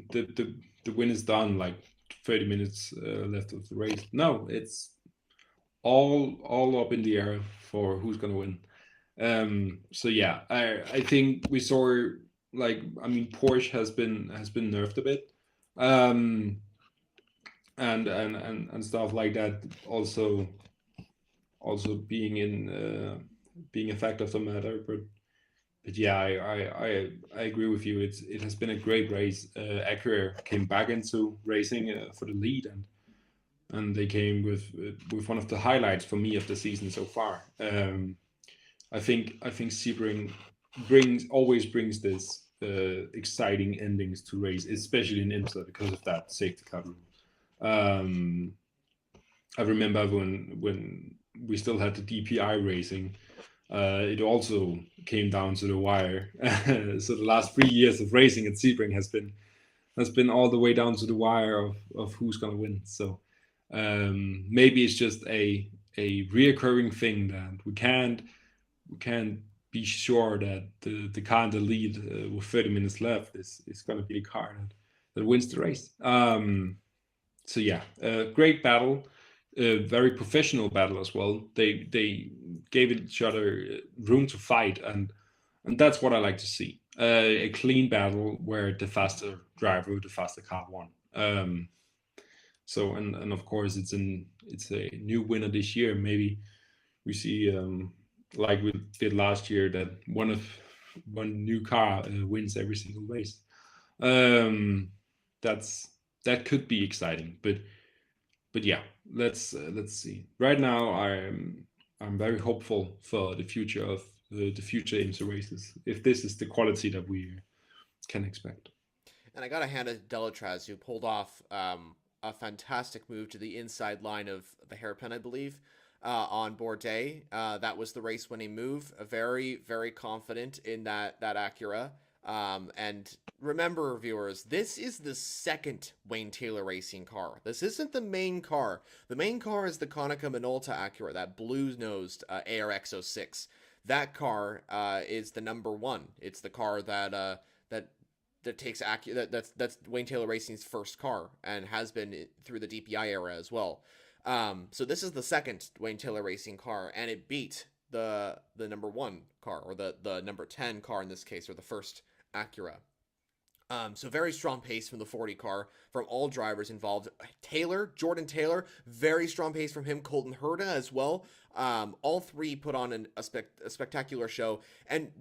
the win is done. Like 30 minutes left of the race. No, it's all up in the air for who's gonna win. So yeah, I think we saw, like, I mean, Porsche has been nerfed a bit. Um, and stuff like that also being a fact of the matter. But yeah, I agree with you. It has been a great race. Acura came back into racing for the lead, and they came with one of the highlights for me of the season so far. I think Sebring always brings this exciting endings to race, especially in IMSA because of that safety car rule. Um, I remember when we still had the DPI racing, it also came down to the wire. So the last 3 years of racing at Sebring has been all the way down to the wire of who's gonna win. So maybe it's just a reoccurring thing that we can't be sure that the car in the lead with 30 minutes left is going to be the car that wins the race. So yeah, great battle, very professional battle as well. They gave each other room to fight, and that's what I like to see. A clean battle where the faster driver, the faster car won. So and of course it's a new winner this year. Maybe we see, like we did last year, that one new car wins every single race. Um, that's that could be exciting, but yeah, let's see. Right now, I'm very hopeful for the future of the future IMSA races, if this is the quality that we can expect. And I got to hand it to Delatraz, who pulled off a fantastic move to the inside line of the hairpin, I believe, on Bourdais. That was the race-winning move. Very, very confident in that Acura. And remember, viewers, this is the second Wayne Taylor Racing car. This isn't the main car. The main car is the Konica Minolta Acura, that blue-nosed ARX-06. That car is the number one. It's the car that takes that's Wayne Taylor Racing's first car, and has been through the DPI era as well. So this is the second Wayne Taylor Racing car, and it beat the number one car, or the number 10 car in this case, or the first Acura. So very strong pace from the 40 car from all drivers involved. Jordan Taylor, very strong pace from him. Colton Herta as well. All three put on a spectacular show, and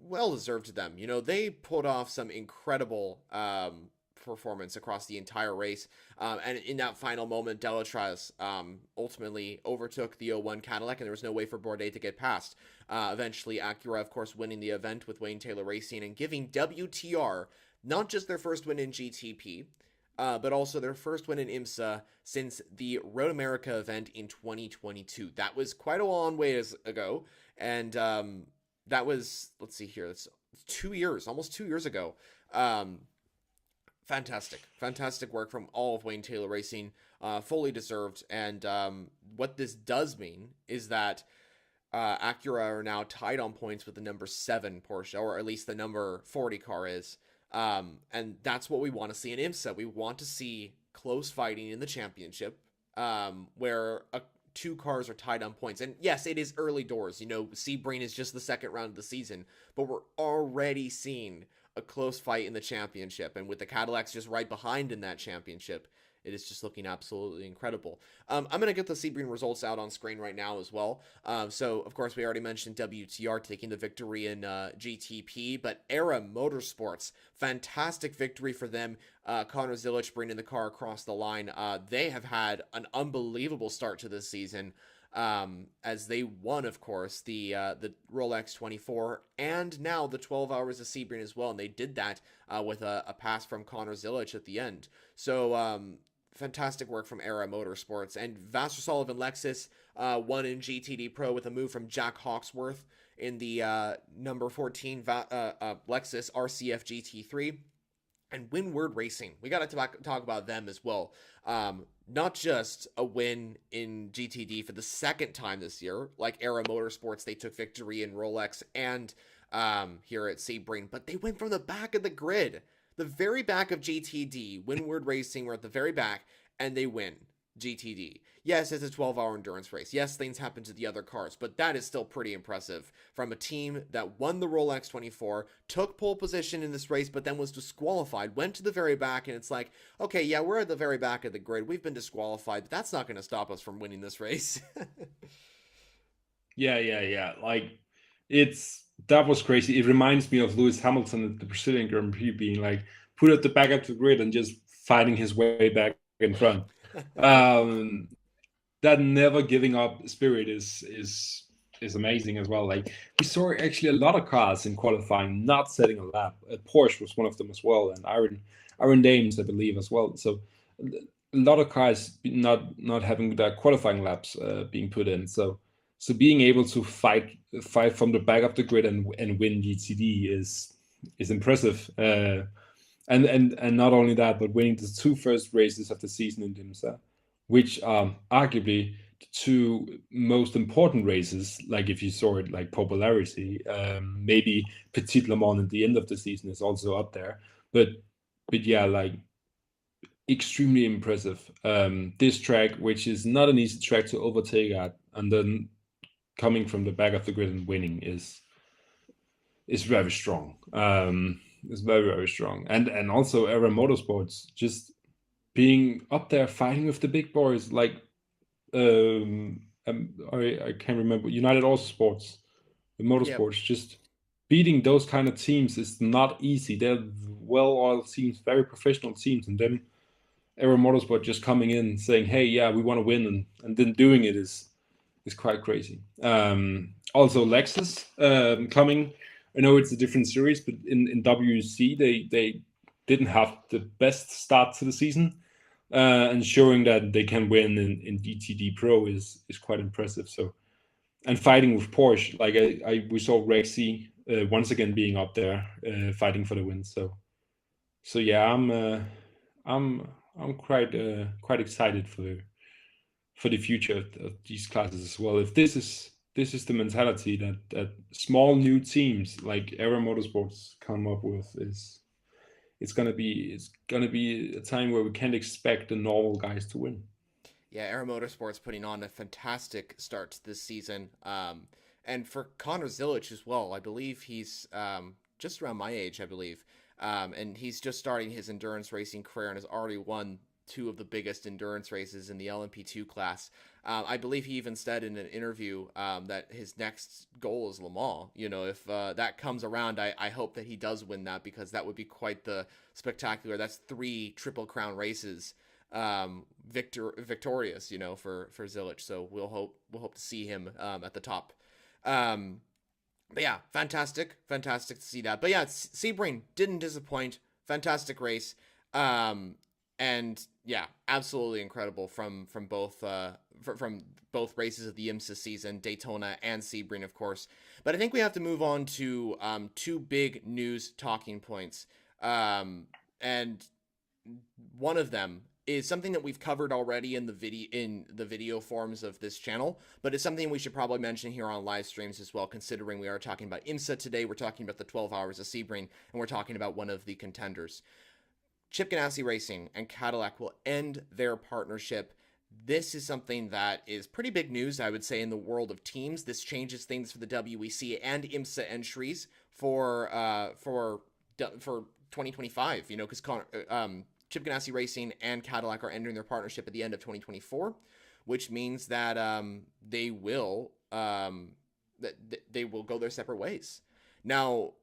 well deserved to them. They put off some incredible performance across the entire race. And in that final moment, Delatraz ultimately overtook the 01 Cadillac, and there was no way for Bourdais to get past. Eventually, Acura, of course, winning the event with Wayne Taylor Racing and giving WTR not just their first win in GTP, but also their first win in IMSA since the Road America event in 2022. That was quite a long ways ago, and that was, let's see here, that's 2 years, almost 2 years ago. Fantastic work from all of Wayne Taylor Racing, fully deserved. And what this does mean is that Acura are now tied on points with the number 7 Porsche, or at least the number 40 car is. And that's what we want to see in IMSA. We want to see close fighting in the championship, where two cars are tied on points. And yes, it is early doors. Sebring is just the second round of the season, but we're already seeing a close fight in the championship. And with the Cadillacs just right behind in that championship, it is just looking absolutely incredible. I'm going to get the Sebring results out on screen right now as well. So, of course, we already mentioned WTR taking the victory in GTP, but Era Motorsports, fantastic victory for them. Connor Zilic bringing the car across the line. They have had an unbelievable start to this season, as they won, of course, the Rolex 24 and now the 12 Hours of Sebring as well. And they did that with a pass from Connor Zilic at the end. So, fantastic work from Era Motorsports. And Vassar Sullivan Lexus won in GTD Pro with a move from Jack Hawksworth in the number 14 Lexus RCF GT3. And Windward Racing, we got to talk about them as well. Not just a win in GTD for the second time this year, like Era Motorsports, they took victory in Rolex and here at Sebring, but they went from the back of the grid. The very back of GTD, Windward Racing were at the very back, and they win GTD. Yes, it's a 12-hour endurance race. Yes, things happen to the other cars, but that is still pretty impressive from a team that won the Rolex 24, took pole position in this race, but then was disqualified, went to the very back, and it's like, okay, yeah, we're at the very back of the grid. We've been disqualified, but that's not going to stop us from winning this race. Yeah. Like, that was crazy. It reminds me of Lewis Hamilton at the Brazilian Grand Prix being like put at the back of the grid and just fighting his way back in front. That never giving up spirit is amazing as well. Like, we saw actually a lot of cars in qualifying not setting a lap. Porsche was one of them as well, and Iron Dames, I believe, as well. So a lot of cars not having their qualifying laps being put in. So being able to fight from the back of the grid and win GTD is impressive. And not only that, but winning the two first races of the season in IMSA, which are arguably the two most important races. Like, if you saw it like popularity, maybe Petit Le Mans at the end of the season is also up there. But yeah, like, extremely impressive. This track, which is not an easy track to overtake at, and then coming from the back of the grid and winning is very strong. It's very, very strong. And also Era Motorsports just being up there fighting with the big boys, like I can't remember, United Autosports, the Motorsports. Yep. Just beating those kind of teams is not easy. They're well-oiled teams, very professional teams, and then Era Motorsport just coming in saying, hey, yeah, we want to win, and then doing it is quite crazy. Also Lexus coming. I know it's a different series, but in WEC they didn't have the best start to the season, and showing that they can win in GTD Pro is quite impressive. So, and fighting with Porsche, like we saw Rexy once again being up there fighting for the win. So yeah, I'm quite excited for the future of these classes as well. If this is the mentality that small new teams like Era Motorsports come up with, it's gonna be a time where we can't expect the normal guys to win. Yeah, Era Motorsports putting on a fantastic start to this season. And for Connor Zilic as well, I believe he's just around my age, I believe. And he's just starting his endurance racing career and has already won two of the biggest endurance races in the LMP2 class. I believe he even said in an interview that his next goal is Le Mans. If that comes around, I hope that he does win that, because that would be quite the spectacular. That's 3 Triple Crown races victorious, for Zilic. So we'll hope to see him at the top. But yeah, fantastic to see that. But yeah, Sebring didn't disappoint. Fantastic race. And yeah, absolutely incredible from both races of the IMSA season, Daytona and Sebring, of course. But I think we have to move on to 2 big news talking points. And one of them is something that we've covered already in the video forms of this channel, but it's something we should probably mention here on live streams as well, considering we are talking about IMSA today. We're talking about the 12 Hours of Sebring, and we're talking about one of the contenders. Chip Ganassi Racing and Cadillac will end their partnership. This is something that is pretty big news, I would say, in the world of teams. This changes things for the WEC and IMSA entries for 2025. You know, because Chip Ganassi Racing and Cadillac are ending their partnership at the end of 2024, which means that they will they will go their separate ways. Now,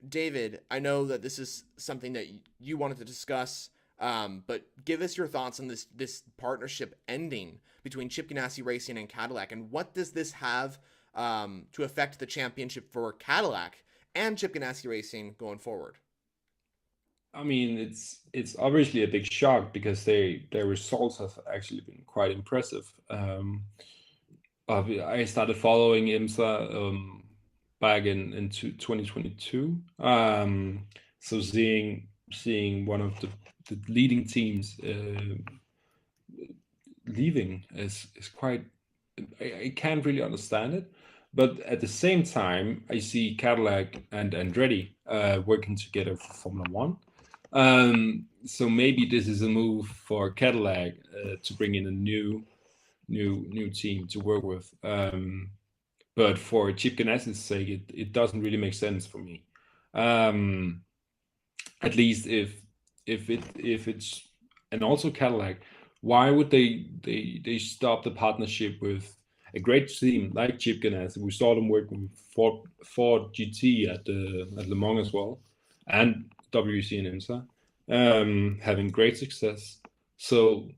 David, I know that this is something that you wanted to discuss, but give us your thoughts on this partnership ending between Chip Ganassi Racing and Cadillac, and what does this have to affect the championship for Cadillac and Chip Ganassi Racing going forward? I mean, it's obviously a big shock because their results have actually been quite impressive. I started following IMSA back in 2022. So seeing one of the leading teams leaving is quite. I can't really understand it, but at the same time, I see Cadillac and Andretti working together for Formula One. So maybe this is a move for Cadillac to bring in a new team to work with. But for Chip Ganassi's sake, it doesn't really make sense for me. At least if it's, and also Cadillac, why would they stop the partnership with a great team like Chip Ganassi? We saw them working with Ford GT at Le Mans as well, and WEC and IMSA, having great success. So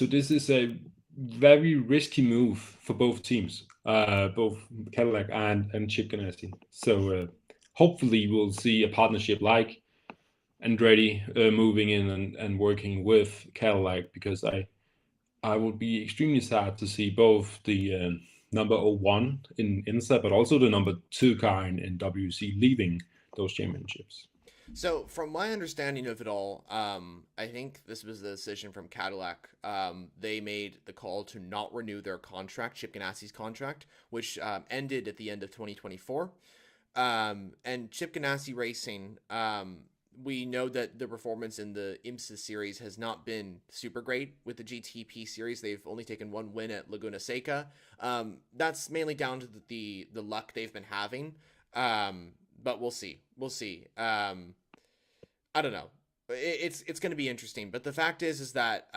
this is a very risky move for both teams, both Cadillac and Chip Ganassi. So hopefully we'll see a partnership like Andretti moving in and working with Cadillac, because I would be extremely sad to see both the number 01 in IMSA, but also the number 2 car in WC leaving those championships. So, from my understanding of it all, I think this was the decision from Cadillac. They made the call to not renew their contract, Chip Ganassi's contract, which ended at the end of 2024. And Chip Ganassi Racing, we know that the performance in the IMSA series has not been super great with the GTP series. They've only taken one win at Laguna Seca. That's mainly down to the luck they've been having. But we'll see. We'll see. I don't know. It's going to be interesting. But the fact is that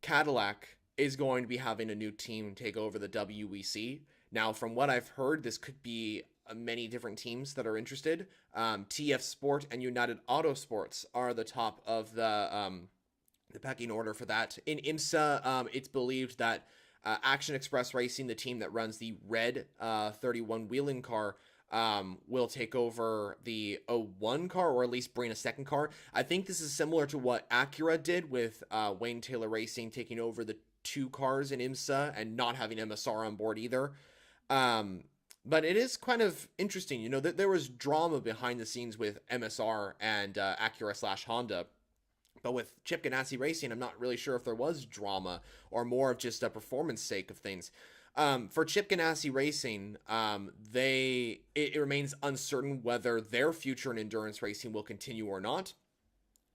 Cadillac is going to be having a new team take over the WEC. Now, from what I've heard, this could be many different teams that are interested. TF Sport and United Autosports are the top of the pecking order for that. In IMSA, it's believed that Action Express Racing, the team that runs the red 31 wheeling car, will take over the 01 car, or at least bring a second car. I think this is similar to what Acura did with Wayne Taylor Racing taking over the 2 cars in IMSA and not having MSR on board either. But it is kind of interesting, you know, that there was drama behind the scenes with MSR and Acura/Honda. But with Chip Ganassi Racing, I'm not really sure if there was drama or more of just a performance sake of things. For Chip Ganassi Racing, it remains uncertain whether their future in endurance racing will continue or not.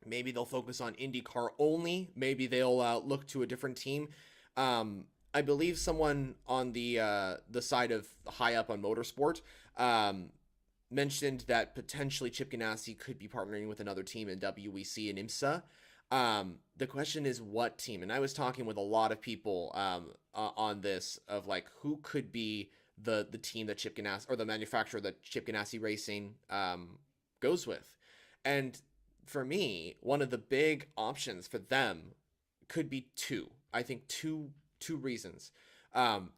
Maybe they'll focus on IndyCar only. Maybe they'll look to a different team. I believe someone on the side of high up on motorsport mentioned that potentially Chip Ganassi could be partnering with another team in WEC and IMSA. The question is what team, and I was talking with a lot of people on this, of like who could be the team that Chip Ganassi, or the manufacturer that Chip Ganassi Racing goes with. And for me, one of the big options for them could be two. I think two reasons.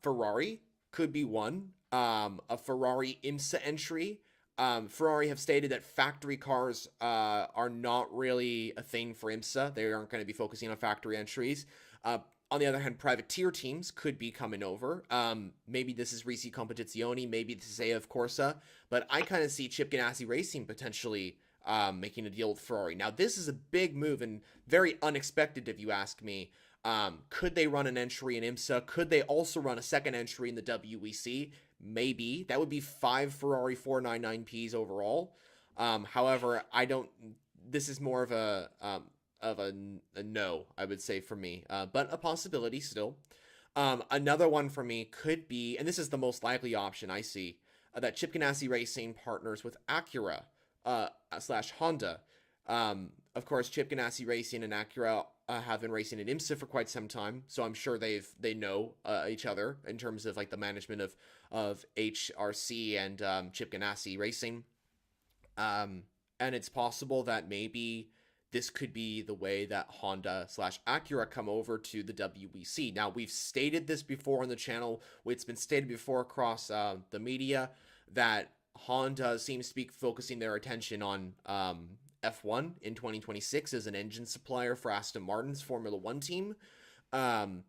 Ferrari could be one. A Ferrari IMSA entry. Ferrari have stated that factory cars are not really a thing for IMSA. They aren't going to be focusing on factory entries. On the other hand, privateer teams could be coming over. Maybe this is Risi Competizione, maybe this is AF Corsa, but I kind of see Chip Ganassi Racing potentially making a deal with Ferrari. Now, this is a big move and very unexpected, if you ask me. Could they run an entry in IMSA? Could they also run a second entry in the WEC? Maybe. That would be 5 Ferrari 499Ps overall. However, I don't this is more of a no, I would say, for me, but a possibility still. Another one for me could be, and this is the most likely option I see, that Chip Ganassi Racing partners with Acura slash Honda. Of course, Chip Ganassi Racing and Acura have been racing at IMSA for quite some time, so I'm sure they know each other in terms of like the management of HRC and Chip Ganassi Racing. And it's possible that maybe this could be the way that Honda slash Acura come over to the WEC. Now, we've stated this before on the channel. It's been stated before across the media that Honda seems to be focusing their attention on F1 in 2026 as an engine supplier for Aston Martin's Formula One team. And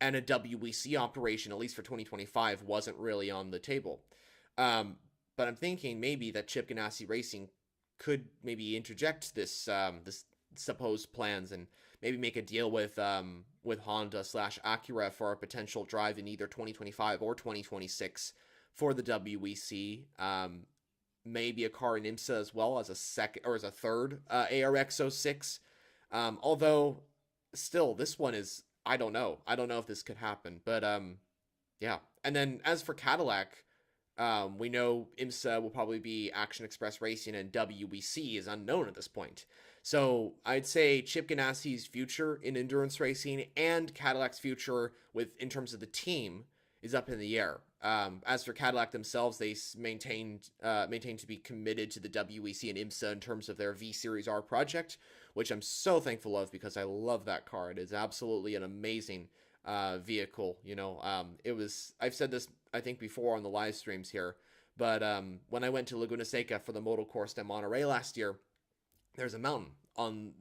a WEC operation, at least for 2025, wasn't really on the table. But I'm thinking maybe that Chip Ganassi Racing could maybe interject this supposed plans and maybe make a deal with Honda slash Acura for a potential drive in either 2025 or 2026 for the WEC. Maybe a car in IMSA as well as a second or as a third ARX06. Although still, this one is, I don't know if this could happen, but yeah. And then as for Cadillac, we know IMSA will probably be Action Express Racing, and WEC is unknown at this point. So I'd say Chip Ganassi's future in endurance racing and Cadillac's future in terms of the team is up in the air. As for Cadillac themselves, they maintain to be committed to the WEC and IMSA in terms of their V Series R project, which I'm so thankful of because I love that car. It is absolutely an amazing vehicle. I've said this I think before on the live streams here, but when I went to Laguna Seca for the Moto Course de Monterey last year, there's a mountain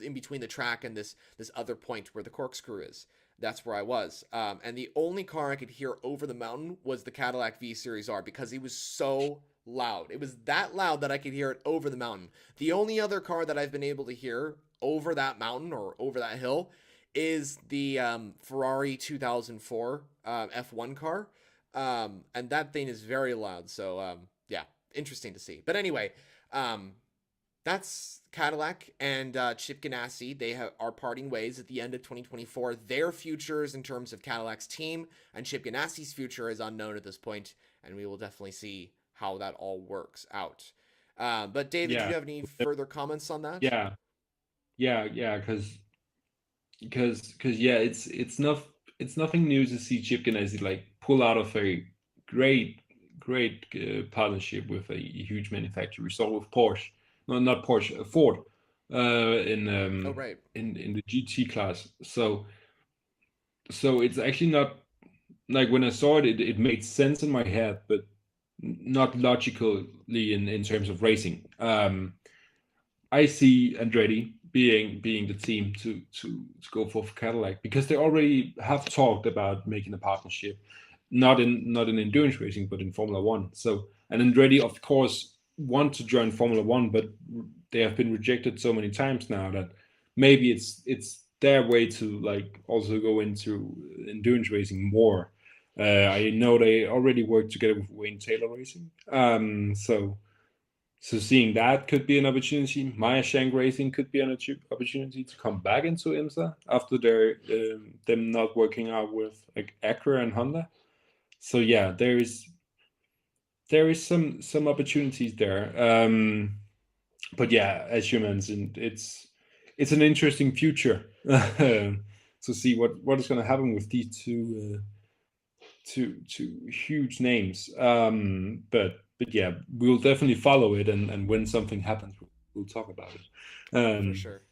in between the track and this other point where the corkscrew is. That's where I was. And the only car I could hear over the mountain was the Cadillac V Series R because it was so loud. It was that loud that I could hear it over the mountain. The only other car that I've been able to hear over that mountain or over that hill is the Ferrari 2004 F1 car. And that thing is very loud. So, yeah, interesting to see. But anyway, that's Cadillac and Chip Ganassi. They are parting ways at the end of 2024. Their futures in terms of Cadillac's team and Chip Ganassi's future is unknown at this point, and we will definitely see how that all works out. But David, do you have any further comments on that? Yeah, because yeah, it's nothing new to see Chip Ganassi like pull out of a great partnership with a huge manufacturer. We saw with Porsche. No, not Porsche, Ford, in right. in the GT class. So it's actually not like when I saw it, it made sense in my head, but not logically in terms of racing. I see Andretti being the team to go for Cadillac because they already have talked about making a partnership, not in endurance racing, but in Formula One. So and Andretti, of course, want to join Formula One, but they have been rejected so many times now that maybe it's their way to like also go into endurance racing more. I know they already work together with Wayne Taylor Racing, so seeing that could be an opportunity. Maya Shank Racing could be an opportunity to come back into IMSA after them not working out with like Acura and Honda. So yeah, there is some opportunities there. But yeah, as you mentioned, it's an interesting future to see what is going to happen with these two huge names. But yeah, we'll definitely follow it, and when something happens, we'll talk about it. For sure.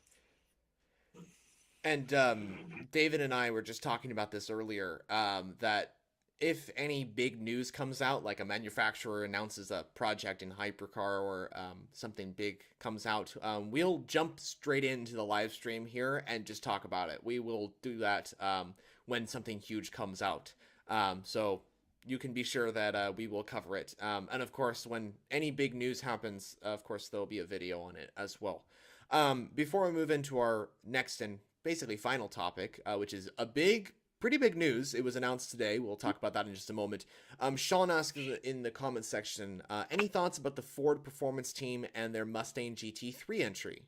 And David and I were just talking about this earlier, that if any big news comes out, like a manufacturer announces a project in hypercar or something big comes out, we'll jump straight into the live stream here and just talk about it. We will do that when something huge comes out. So you can be sure that we will cover it. And of course, when any big news happens, of course, there'll be a video on it as well. Before we move into our next and basically final topic, which is pretty big news. It was announced today. We'll talk about that in just a moment. Sean asked in the comments section, any thoughts about the Ford Performance Team and their Mustang GT3 entry?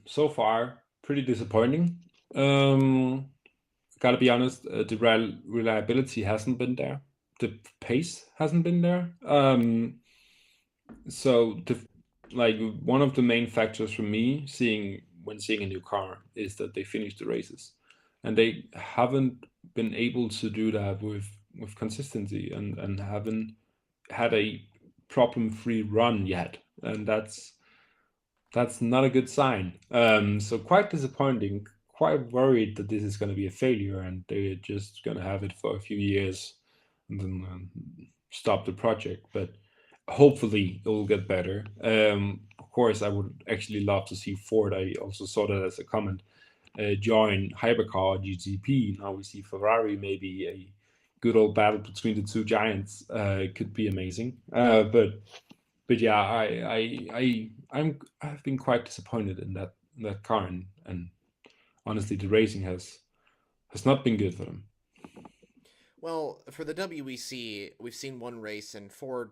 So far, pretty disappointing. Um, Gotta be honest, the reliability hasn't been there. The pace hasn't been there. So like one of the main factors for me seeing a new car is that they finish the races, and they haven't been able to do that with consistency, and haven't had a problem-free run yet, and that's not a good sign. So quite disappointing. Quite worried that this is going to be a failure and they're just going to have it for a few years and then stop the project. But hopefully it will get better. Of course, I would actually love to see Ford. I also saw that as a comment. Join Hypercar GTP. Now we see Ferrari. Maybe a good old battle between the two giants. It could be amazing. But yeah, I've been quite disappointed in that car, and honestly, the racing has not been good for them. Well, for the WEC, we've seen one race in Ford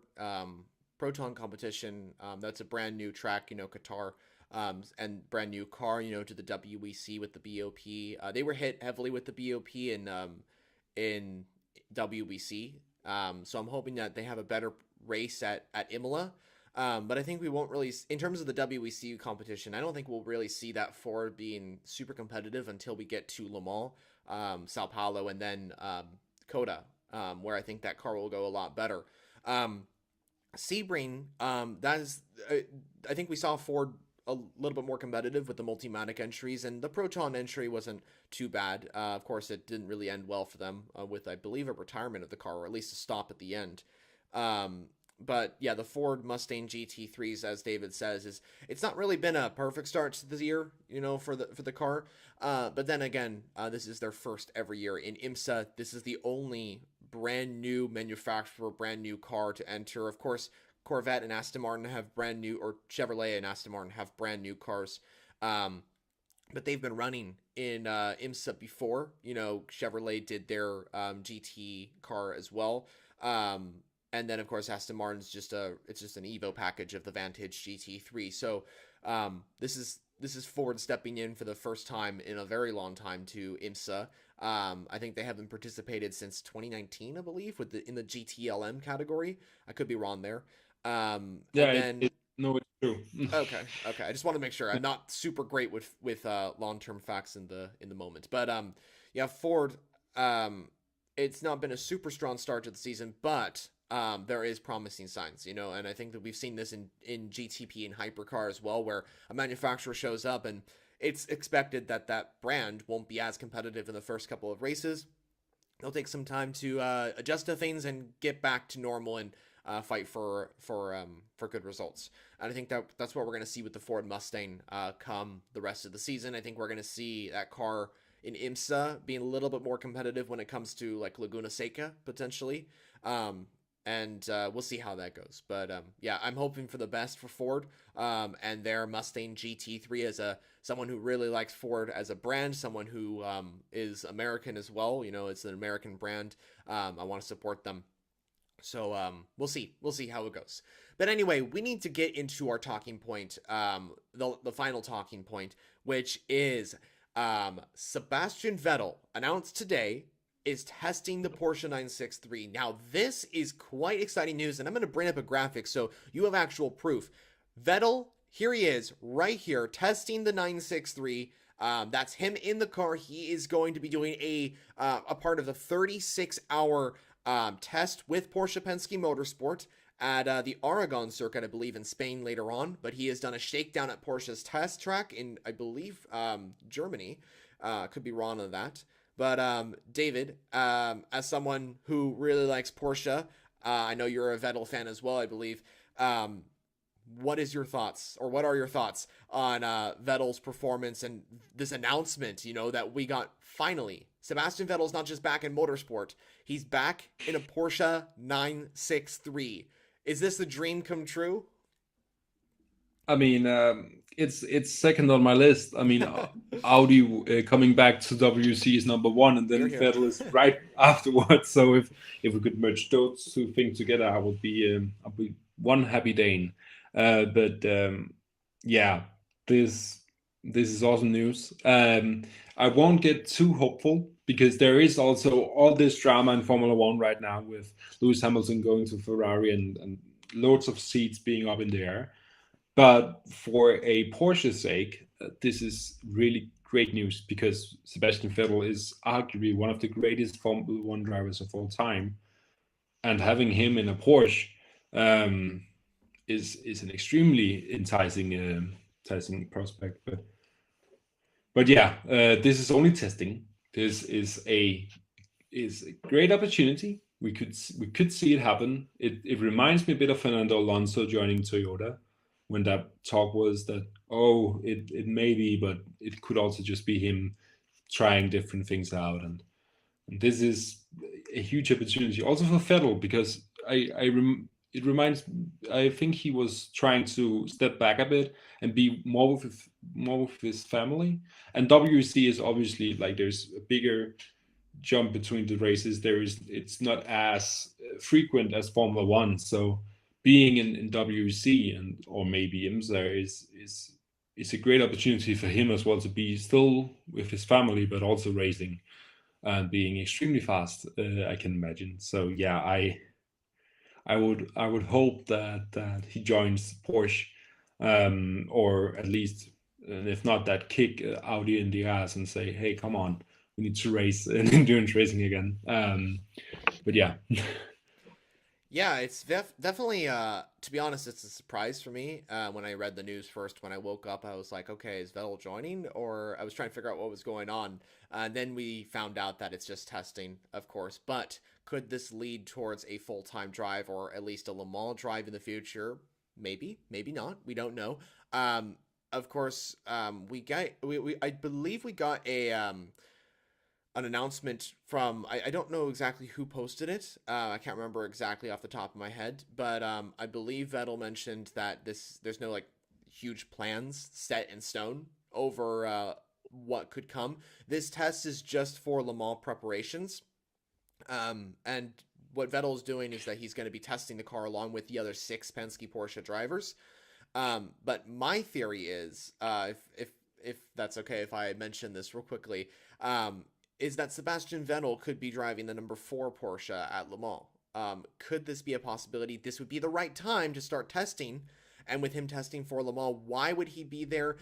Proton competition. That's a brand new track, Qatar, and brand new car, to the WEC with the BOP. They were hit heavily with the BOP in WEC. So I'm hoping that they have a better race at Imola. But I think we won't really, in terms of the WEC competition, I don't think we'll really see that Ford being super competitive until we get to Le Mans, Sao Paulo, and then Coda, where I think that car will go a lot better. Sebring, that is, I think we saw Ford a little bit more competitive with the Multimatic entries, and the Proton entry wasn't too bad. Of course, it didn't really end well for them with, I believe, a retirement of the car, or at least a stop at the end. But yeah, the Ford Mustang GT3s, as David says, it's not really been a perfect start to the year, for the car. But then again, this is their first ever year in IMSA. This is the only brand new manufacturer, brand new car to enter. Of course, Corvette and Aston Martin have brand new, or Chevrolet and Aston Martin have brand new cars. But they've been running in IMSA before. Chevrolet did their GT car as well. And then of course Aston Martin's it's just an Evo package of the Vantage GT3. So this is Ford stepping in for the first time in a very long time to IMSA. I think they haven't participated since 2019, I believe, in the GTLM category. I could be wrong there. Yeah, And then no, it's true. okay. I just want to make sure. I'm not super great with long-term facts in the moment, but yeah, Ford. It's not been a super strong start to the season, but there is promising signs, and I think that we've seen this in GTP and Hypercar as well, where a manufacturer shows up and it's expected that brand won't be as competitive in the first couple of races. They'll take some time to adjust to things and get back to normal and fight for good results. And I think that's what we're going to see with the Ford Mustang come the rest of the season. I think we're going to see that car in IMSA being a little bit more competitive when it comes to like Laguna Seca potentially. And we'll see how that goes. But yeah, I'm hoping for the best for Ford and their Mustang GT3 as someone who really likes Ford as a brand, someone who is American as well. It's an American brand. I want to support them. So we'll see. We'll see how it goes. But anyway, we need to get into our talking point, the final talking point, which is Sebastian Vettel announced today is testing the Porsche 963. Now, this is quite exciting news, and I'm going to bring up a graphic so you have actual proof. Vettel, here he is, right here, testing the 963. That's him in the car. He is going to be doing a part of the 36-hour test with Porsche Penske Motorsport at the Aragon circuit, I believe, in Spain later on. But he has done a shakedown at Porsche's test track in, I believe, Germany. Could be wrong on that. But David, as someone who really likes Porsche, I know you're a Vettel fan as well, I believe. What is your thoughts, or what are your thoughts on Vettel's performance and this announcement, that we got finally? Sebastian Vettel's not just back in motorsport. He's back in a Porsche 963. Is this the dream come true? I mean, it's second on my list. I mean, Audi coming back to WC is number one, and then Here. Vettel is right afterwards. So if we could merge those two things together, I'll be one happy Dane. But yeah, this This is awesome news. I won't get too hopeful because there is also all this drama in Formula One right now with Lewis Hamilton going to Ferrari and loads of seats being up in the air. But for a Porsche's sake, this is really great news because Sebastian Vettel is arguably one of the greatest Formula One drivers of all time, and having him in a Porsche um, is an extremely enticing prospect. But yeah, this is only testing. This is a great opportunity. We could see it happen. It reminds me a bit of Fernando Alonso joining Toyota when that talk was that, oh, it may be, but it could also just be him trying different things out. And this is a huge opportunity also for Vettel because it reminds, I think he was trying to step back a bit and be more with his family. And WEC is obviously like there's a bigger jump between the races. It's not as frequent as Formula One. So being in WEC and or maybe IMSA is a great opportunity for him as well to be still with his family, but also racing and being extremely fast. I can imagine. So yeah, I would hope that he joins Porsche, or at least, and if not, that kick Audi in the ass and say, hey, come on, we need to race in endurance racing again. But yeah, Yeah, it's definitely to be honest, it's a surprise for me. When I read the news first, when I woke up, I was like, okay, is Vettel joining? Or I was trying to figure out what was going on. Then we found out that it's just testing, of course. But could this lead towards a full-time drive or at least a Le Mans drive in the future? Maybe, maybe not. We don't know. Of course, we I believe we got a an announcement from I don't know exactly who posted it. I can't remember exactly off the top of my head, but I believe Vettel mentioned that there's no like huge plans set in stone over what could come. This test is just for Le Mans preparations, and what Vettel is doing is that he's going to be testing the car along with the other six Penske Porsche drivers. But my theory is, if that's okay, if I mention this real quickly, is that Sebastian Vettel could be driving the number 4 Porsche at Le Mans. Could this be a possibility? This would be the right time to start testing. And with him testing for Le Mans, why would he be there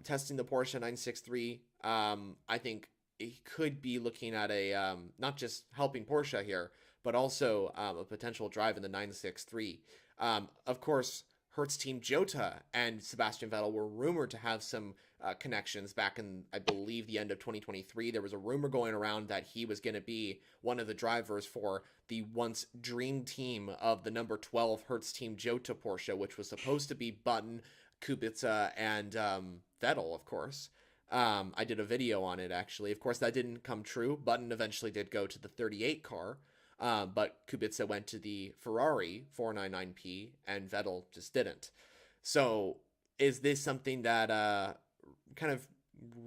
testing the Porsche 963? I think he could be looking at a not just helping Porsche here, but also a potential drive in the 963. Of course, Hertz Team Jota and Sebastian Vettel were rumored to have some connections back in, I believe, the end of 2023. There was a rumor going around that he was going to be one of the drivers for the once dream team of the number 12 Hertz Team Jota Porsche, which was supposed to be Button, Kubica, and Vettel, of course. I did a video on it, actually. Of course, that didn't come true. Button eventually did go to the 38 car, but Kubica went to the Ferrari 499P, and Vettel just didn't. So, is this something that kind of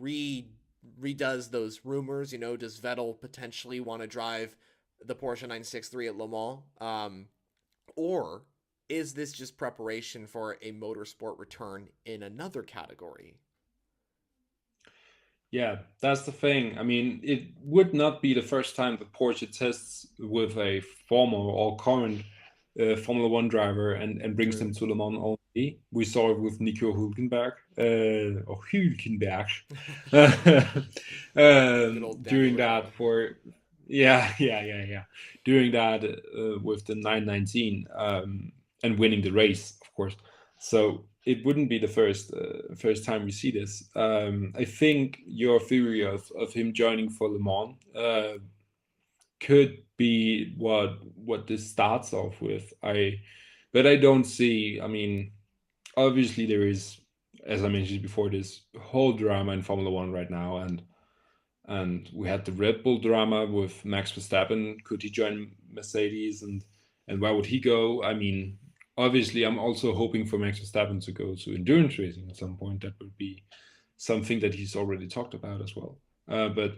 redoes those rumors? You know, does Vettel potentially want to drive the Porsche 963 at Le Mans? Or is this just preparation for a motorsport return in another category? yeah, that's the thing. I mean, it would not be the first time that Porsche tests with a former or current Formula One driver and brings them True. to Le Mans only. We saw it with Nico Hülkenberg, or Hülkenberg, Good old Daniel doing that Ricciardo. for, yeah, doing that with the 919, and winning the race, of course. So it wouldn't be the first time we see this. I think your theory of him joining for Le Mans could be what this starts off with. But I don't see. I mean, obviously there is, as I mentioned before, this whole drama in Formula One right now, and we had the Red Bull drama with Max Verstappen. Could he join Mercedes, and where would he go? I mean, obviously, I'm also hoping for Max Verstappen to go to endurance racing at some point. That would be something that he's already talked about as well. But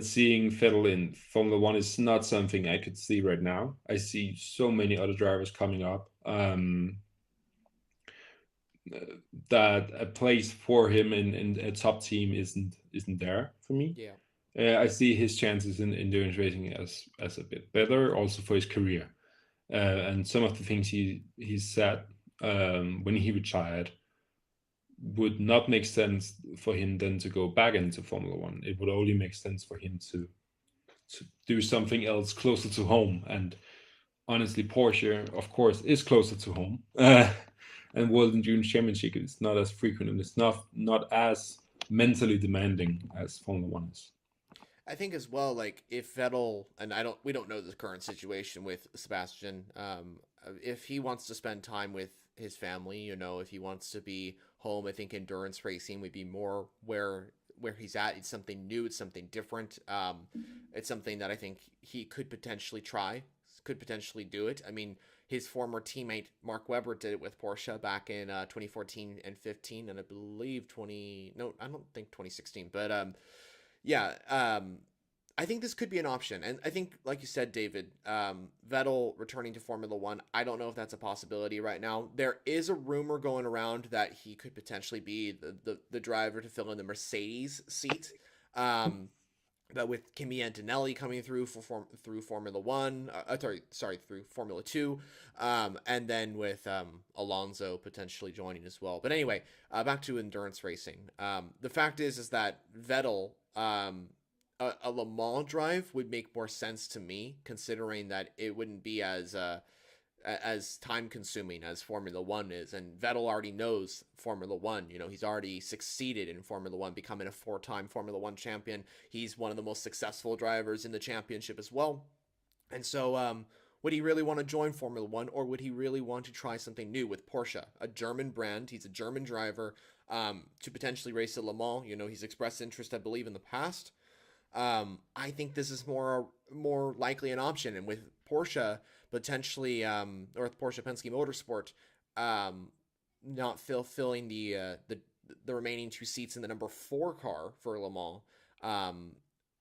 seeing Vettel in Formula One is not something I could see right now. I see so many other drivers coming up. that a place for him in a top team isn't there for me. Yeah. I see his chances in endurance racing as a bit better, also for his career. And some of the things he said when he retired would not make sense for him then to go back into Formula One. It would only make sense for him to do something else closer to home. And honestly, Porsche, of course, is closer to home. And World Endurance Championship is not as frequent and it's not as mentally demanding as Formula One is. I think as well, like if Vettel and we don't know the current situation with Sebastian. If he wants to spend time with his family, if he wants to be home, I think endurance racing would be more where he's at. It's something new. It's something different. It's something that I think he could potentially try. Could potentially do it. I mean, his former teammate Mark Webber did it with Porsche back in 2014 and 15, and I believe I don't think 2016, but yeah, I think this could be an option. And I think, like you said, David, Vettel returning to Formula One, I don't know if that's a possibility right now. There is a rumor going around that he could potentially be the driver to fill in the Mercedes seat. But with Kimi Antonelli coming through through Formula One, through Formula Two, and then with Alonso potentially joining as well. But anyway, back to endurance racing. The fact is that Vettel, a Le Mans drive would make more sense to me, considering that it wouldn't be as time consuming as Formula One is. And Vettel already knows Formula One. He's already succeeded in Formula One, becoming a 4-time Formula One champion. He's one of the most successful drivers in the championship as well. And so, would he really want to join Formula One, or would he really want to try something new with Porsche, a German brand? He's a German driver, to potentially race at Le Mans. He's expressed interest, I believe, in the past. I think this is more likely an option, and with Porsche potentially, or with Porsche Penske Motorsport, not fulfilling the remaining 2 seats in the number 4 car for Le Mans.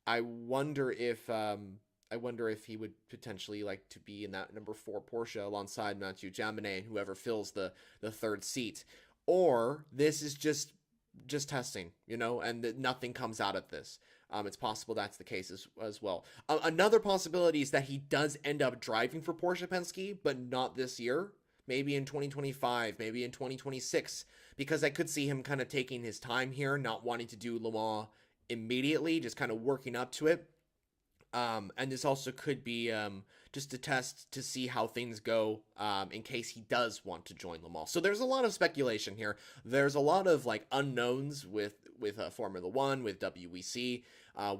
I wonder if he would potentially like to be in that number 4 Porsche alongside Mathieu Jaminet and whoever fills the 3rd seat, or this is just testing, and that nothing comes out of this. It's possible that's the case as well. Another possibility is that he does end up driving for Porsche Penske, but not this year. Maybe in 2025, maybe in 2026, because I could see him kind of taking his time here, not wanting to do Le Mans immediately, just kind of working up to it. And this also could be just a test to see how things go in case he does want to join Le Mans. So there's a lot of speculation here. There's a lot of unknowns with Formula One, with WEC.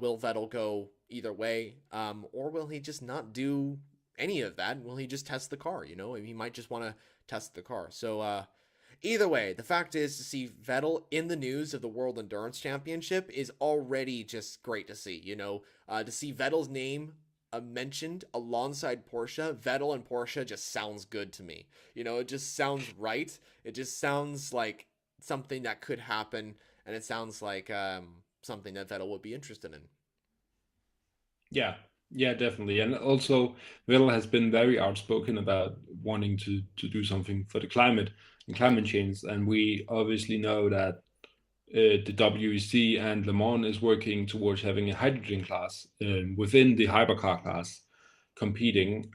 Will Vettel go either way, or will he just not do any of that? Will he just test the car? He might just want to test the car. So either way, the fact is, to see Vettel in the news of the World Endurance Championship is already just great to see. To see Vettel's name mentioned alongside Porsche, Vettel and Porsche just sounds good to me. It just sounds right. It just sounds like something that could happen, and it sounds like something that Vettel would be interested in. Yeah, definitely. And also, Vettel has been very outspoken about wanting to do something for the climate and climate change. And we obviously know that the WEC and Le Mans is working towards having a hydrogen class within the hypercar class competing.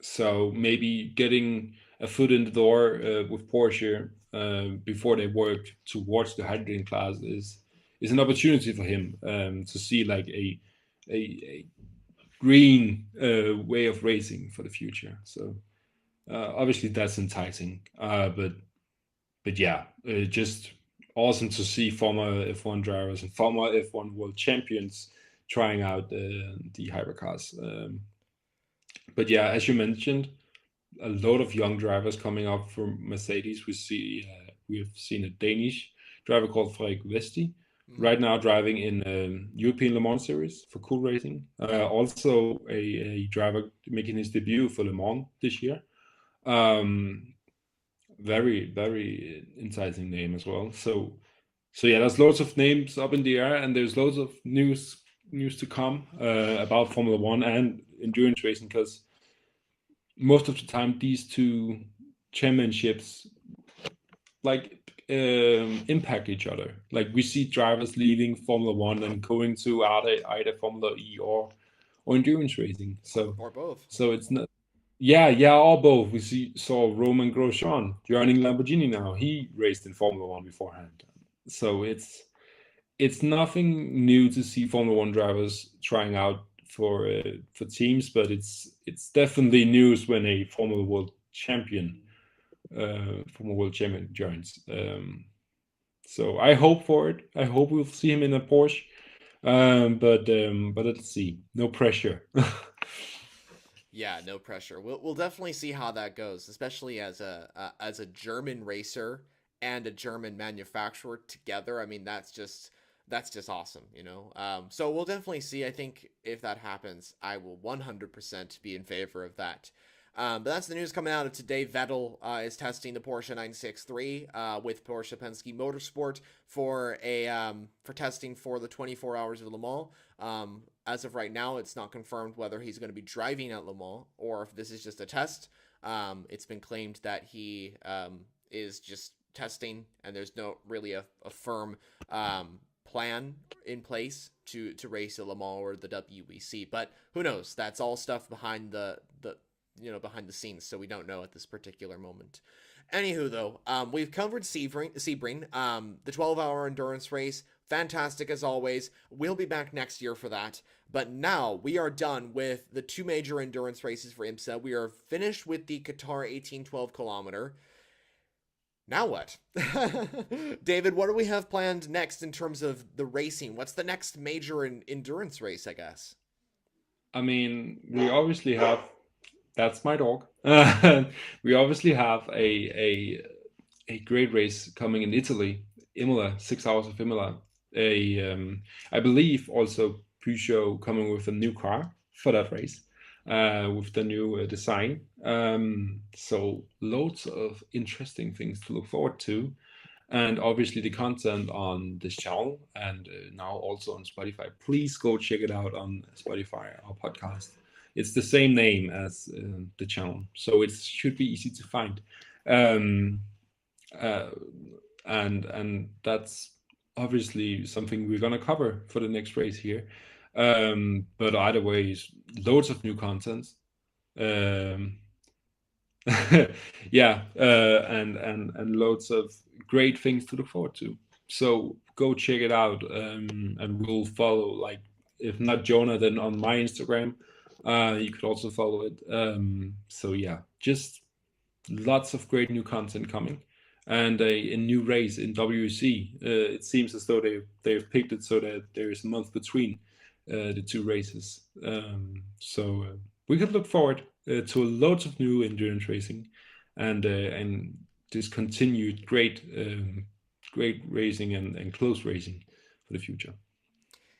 So maybe getting a foot in the door with Porsche before they work towards the hydrogen class is an opportunity for him to see like a green way of racing for the future. So obviously that's enticing, but yeah, just awesome to see former F1 drivers and former F1 world champions trying out the hypercars. But yeah, as you mentioned, a lot of young drivers coming up from Mercedes. We've seen a Danish driver called Frederik Vesti right now driving in European Le Mans Series for Cool Racing. Also a driver making his debut for Le Mans this year. Very, very enticing name as well. So yeah, there's lots of names up in the air, and there's loads of news to come about Formula One and endurance racing, because most of the time these two championships like impact each other. Like we see drivers leaving Formula One and going to either Formula E or endurance racing. So Or both. it's not. Yeah, yeah, or both. Saw Roman Grosjean joining Lamborghini now. He raced in Formula One beforehand. So it's nothing new to see Formula One drivers trying out for teams, but it's definitely news when a Formula World Champion joins. So I hope for it. I hope we'll see him in a Porsche. But let's see. No pressure. Yeah, no pressure. We'll definitely see how that goes, especially as a German racer and a German manufacturer together. I mean, that's just awesome, you know. So we'll definitely see. I think if that happens, I will 100% be in favor of that. But that's the news coming out of today. Vettel is testing the Porsche 963 with Porsche Penske Motorsport for testing for the 24 Hours of Le Mans. As of right now, it's not confirmed whether he's going to be driving at Le Mans or if this is just a test. It's been claimed that he is just testing, and there's no really a firm plan in place to race at Le Mans or the WEC. But who knows? That's all stuff behind the behind the scenes, so we don't know at this particular moment. Anywho, though, we've covered Sebring, the 12-hour endurance race. Fantastic as always. We'll be back next year for that. But now we are done with the two major endurance races for IMSA. We are finished with the Qatar 1812 kilometer. Now what? David, what do we have planned next in terms of the racing? What's the next major endurance race, I guess? I mean, we obviously have. That's my dog. We obviously have a great race coming in Italy, Imola, 6 hours of Imola. I believe also Peugeot coming with a new car for that race, with the new design. So loads of interesting things to look forward to, and obviously the content on this channel and now also on Spotify. Please go check it out on Spotify, our podcast. It's the same name as the channel, so it should be easy to find. Um, uh, and that's obviously something we're gonna cover for the next race here. But either way, loads of new content. Um, yeah, and loads of great things to look forward to. So go check it out, and we'll follow. Like, if not Jonah, then on my Instagram, you could also follow it. So yeah, just lots of great new content coming, and a new race in WEC. It seems as though they've picked it so that there is a month between the two races. So we could look forward to loads of new endurance racing, and this continued great racing and close racing for the future.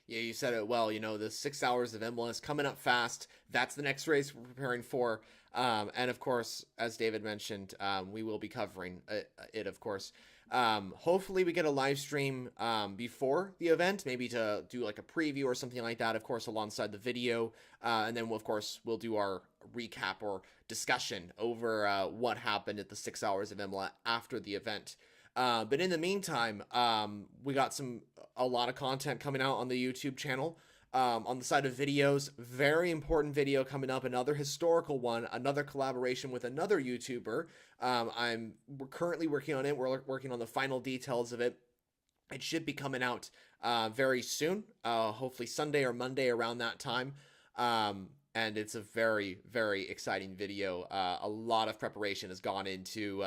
Yeah, you said it well. You know, the 6 hours of Imola is coming up fast. That's the next race we're preparing for. And of course, as David mentioned, we will be covering it, of course. Hopefully we get a live stream before the event, maybe to do like a preview or something like that, of course, alongside the video. And then, of course, we'll do our recap or discussion over what happened at the 6 hours of Imola after the event. But in the meantime, we got a lot of content coming out on the YouTube channel. On the side of videos, very important video coming up, another historical one, another collaboration with another YouTuber. We're currently working on it. We're working on the final details of it. It should be coming out very soon, hopefully Sunday or Monday around that time. And it's a very, very exciting video. A lot of preparation has gone into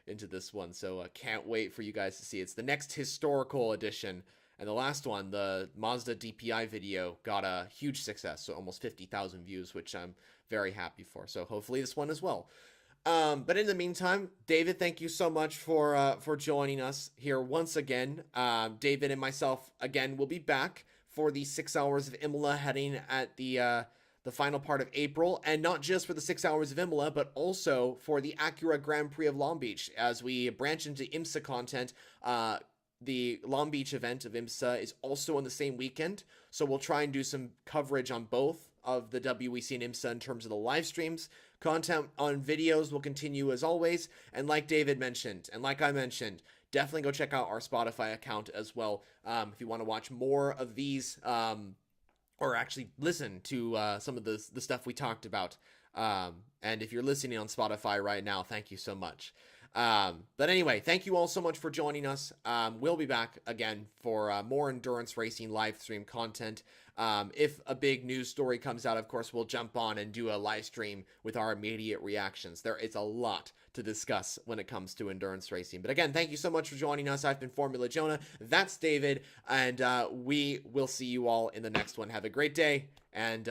this one, so can't wait for you guys to see. It's the next historical edition. And the last one, the Mazda DPI video, got a huge success, so almost 50,000 views, which I'm very happy for. So hopefully this one as well. But in the meantime, David, thank you so much for joining us here once again. David and myself, again, will be back for the 6 hours of Imola heading at the final part of April, and not just for the 6 hours of Imola, but also for the Acura Grand Prix of Long Beach as we branch into IMSA content. The Long Beach event of IMSA is also on the same weekend, so we'll try and do some coverage on both of the WEC and IMSA in terms of the live streams. Content on videos will continue as always. And like David mentioned, and like I mentioned, definitely go check out our Spotify account as well if you want to watch more of these or actually listen to some of the stuff we talked about. And if you're listening on Spotify right now, thank you so much. But anyway, thank you all so much for joining us. We'll be back again for more endurance racing live stream content. If a big news story comes out, of course, we'll jump on and do a live stream with our immediate reactions. There is a lot to discuss when it comes to endurance racing. But again, thank you so much for joining us. I've been Formula Jonah. That's David. And we will see you all in the next one. Have a great day. And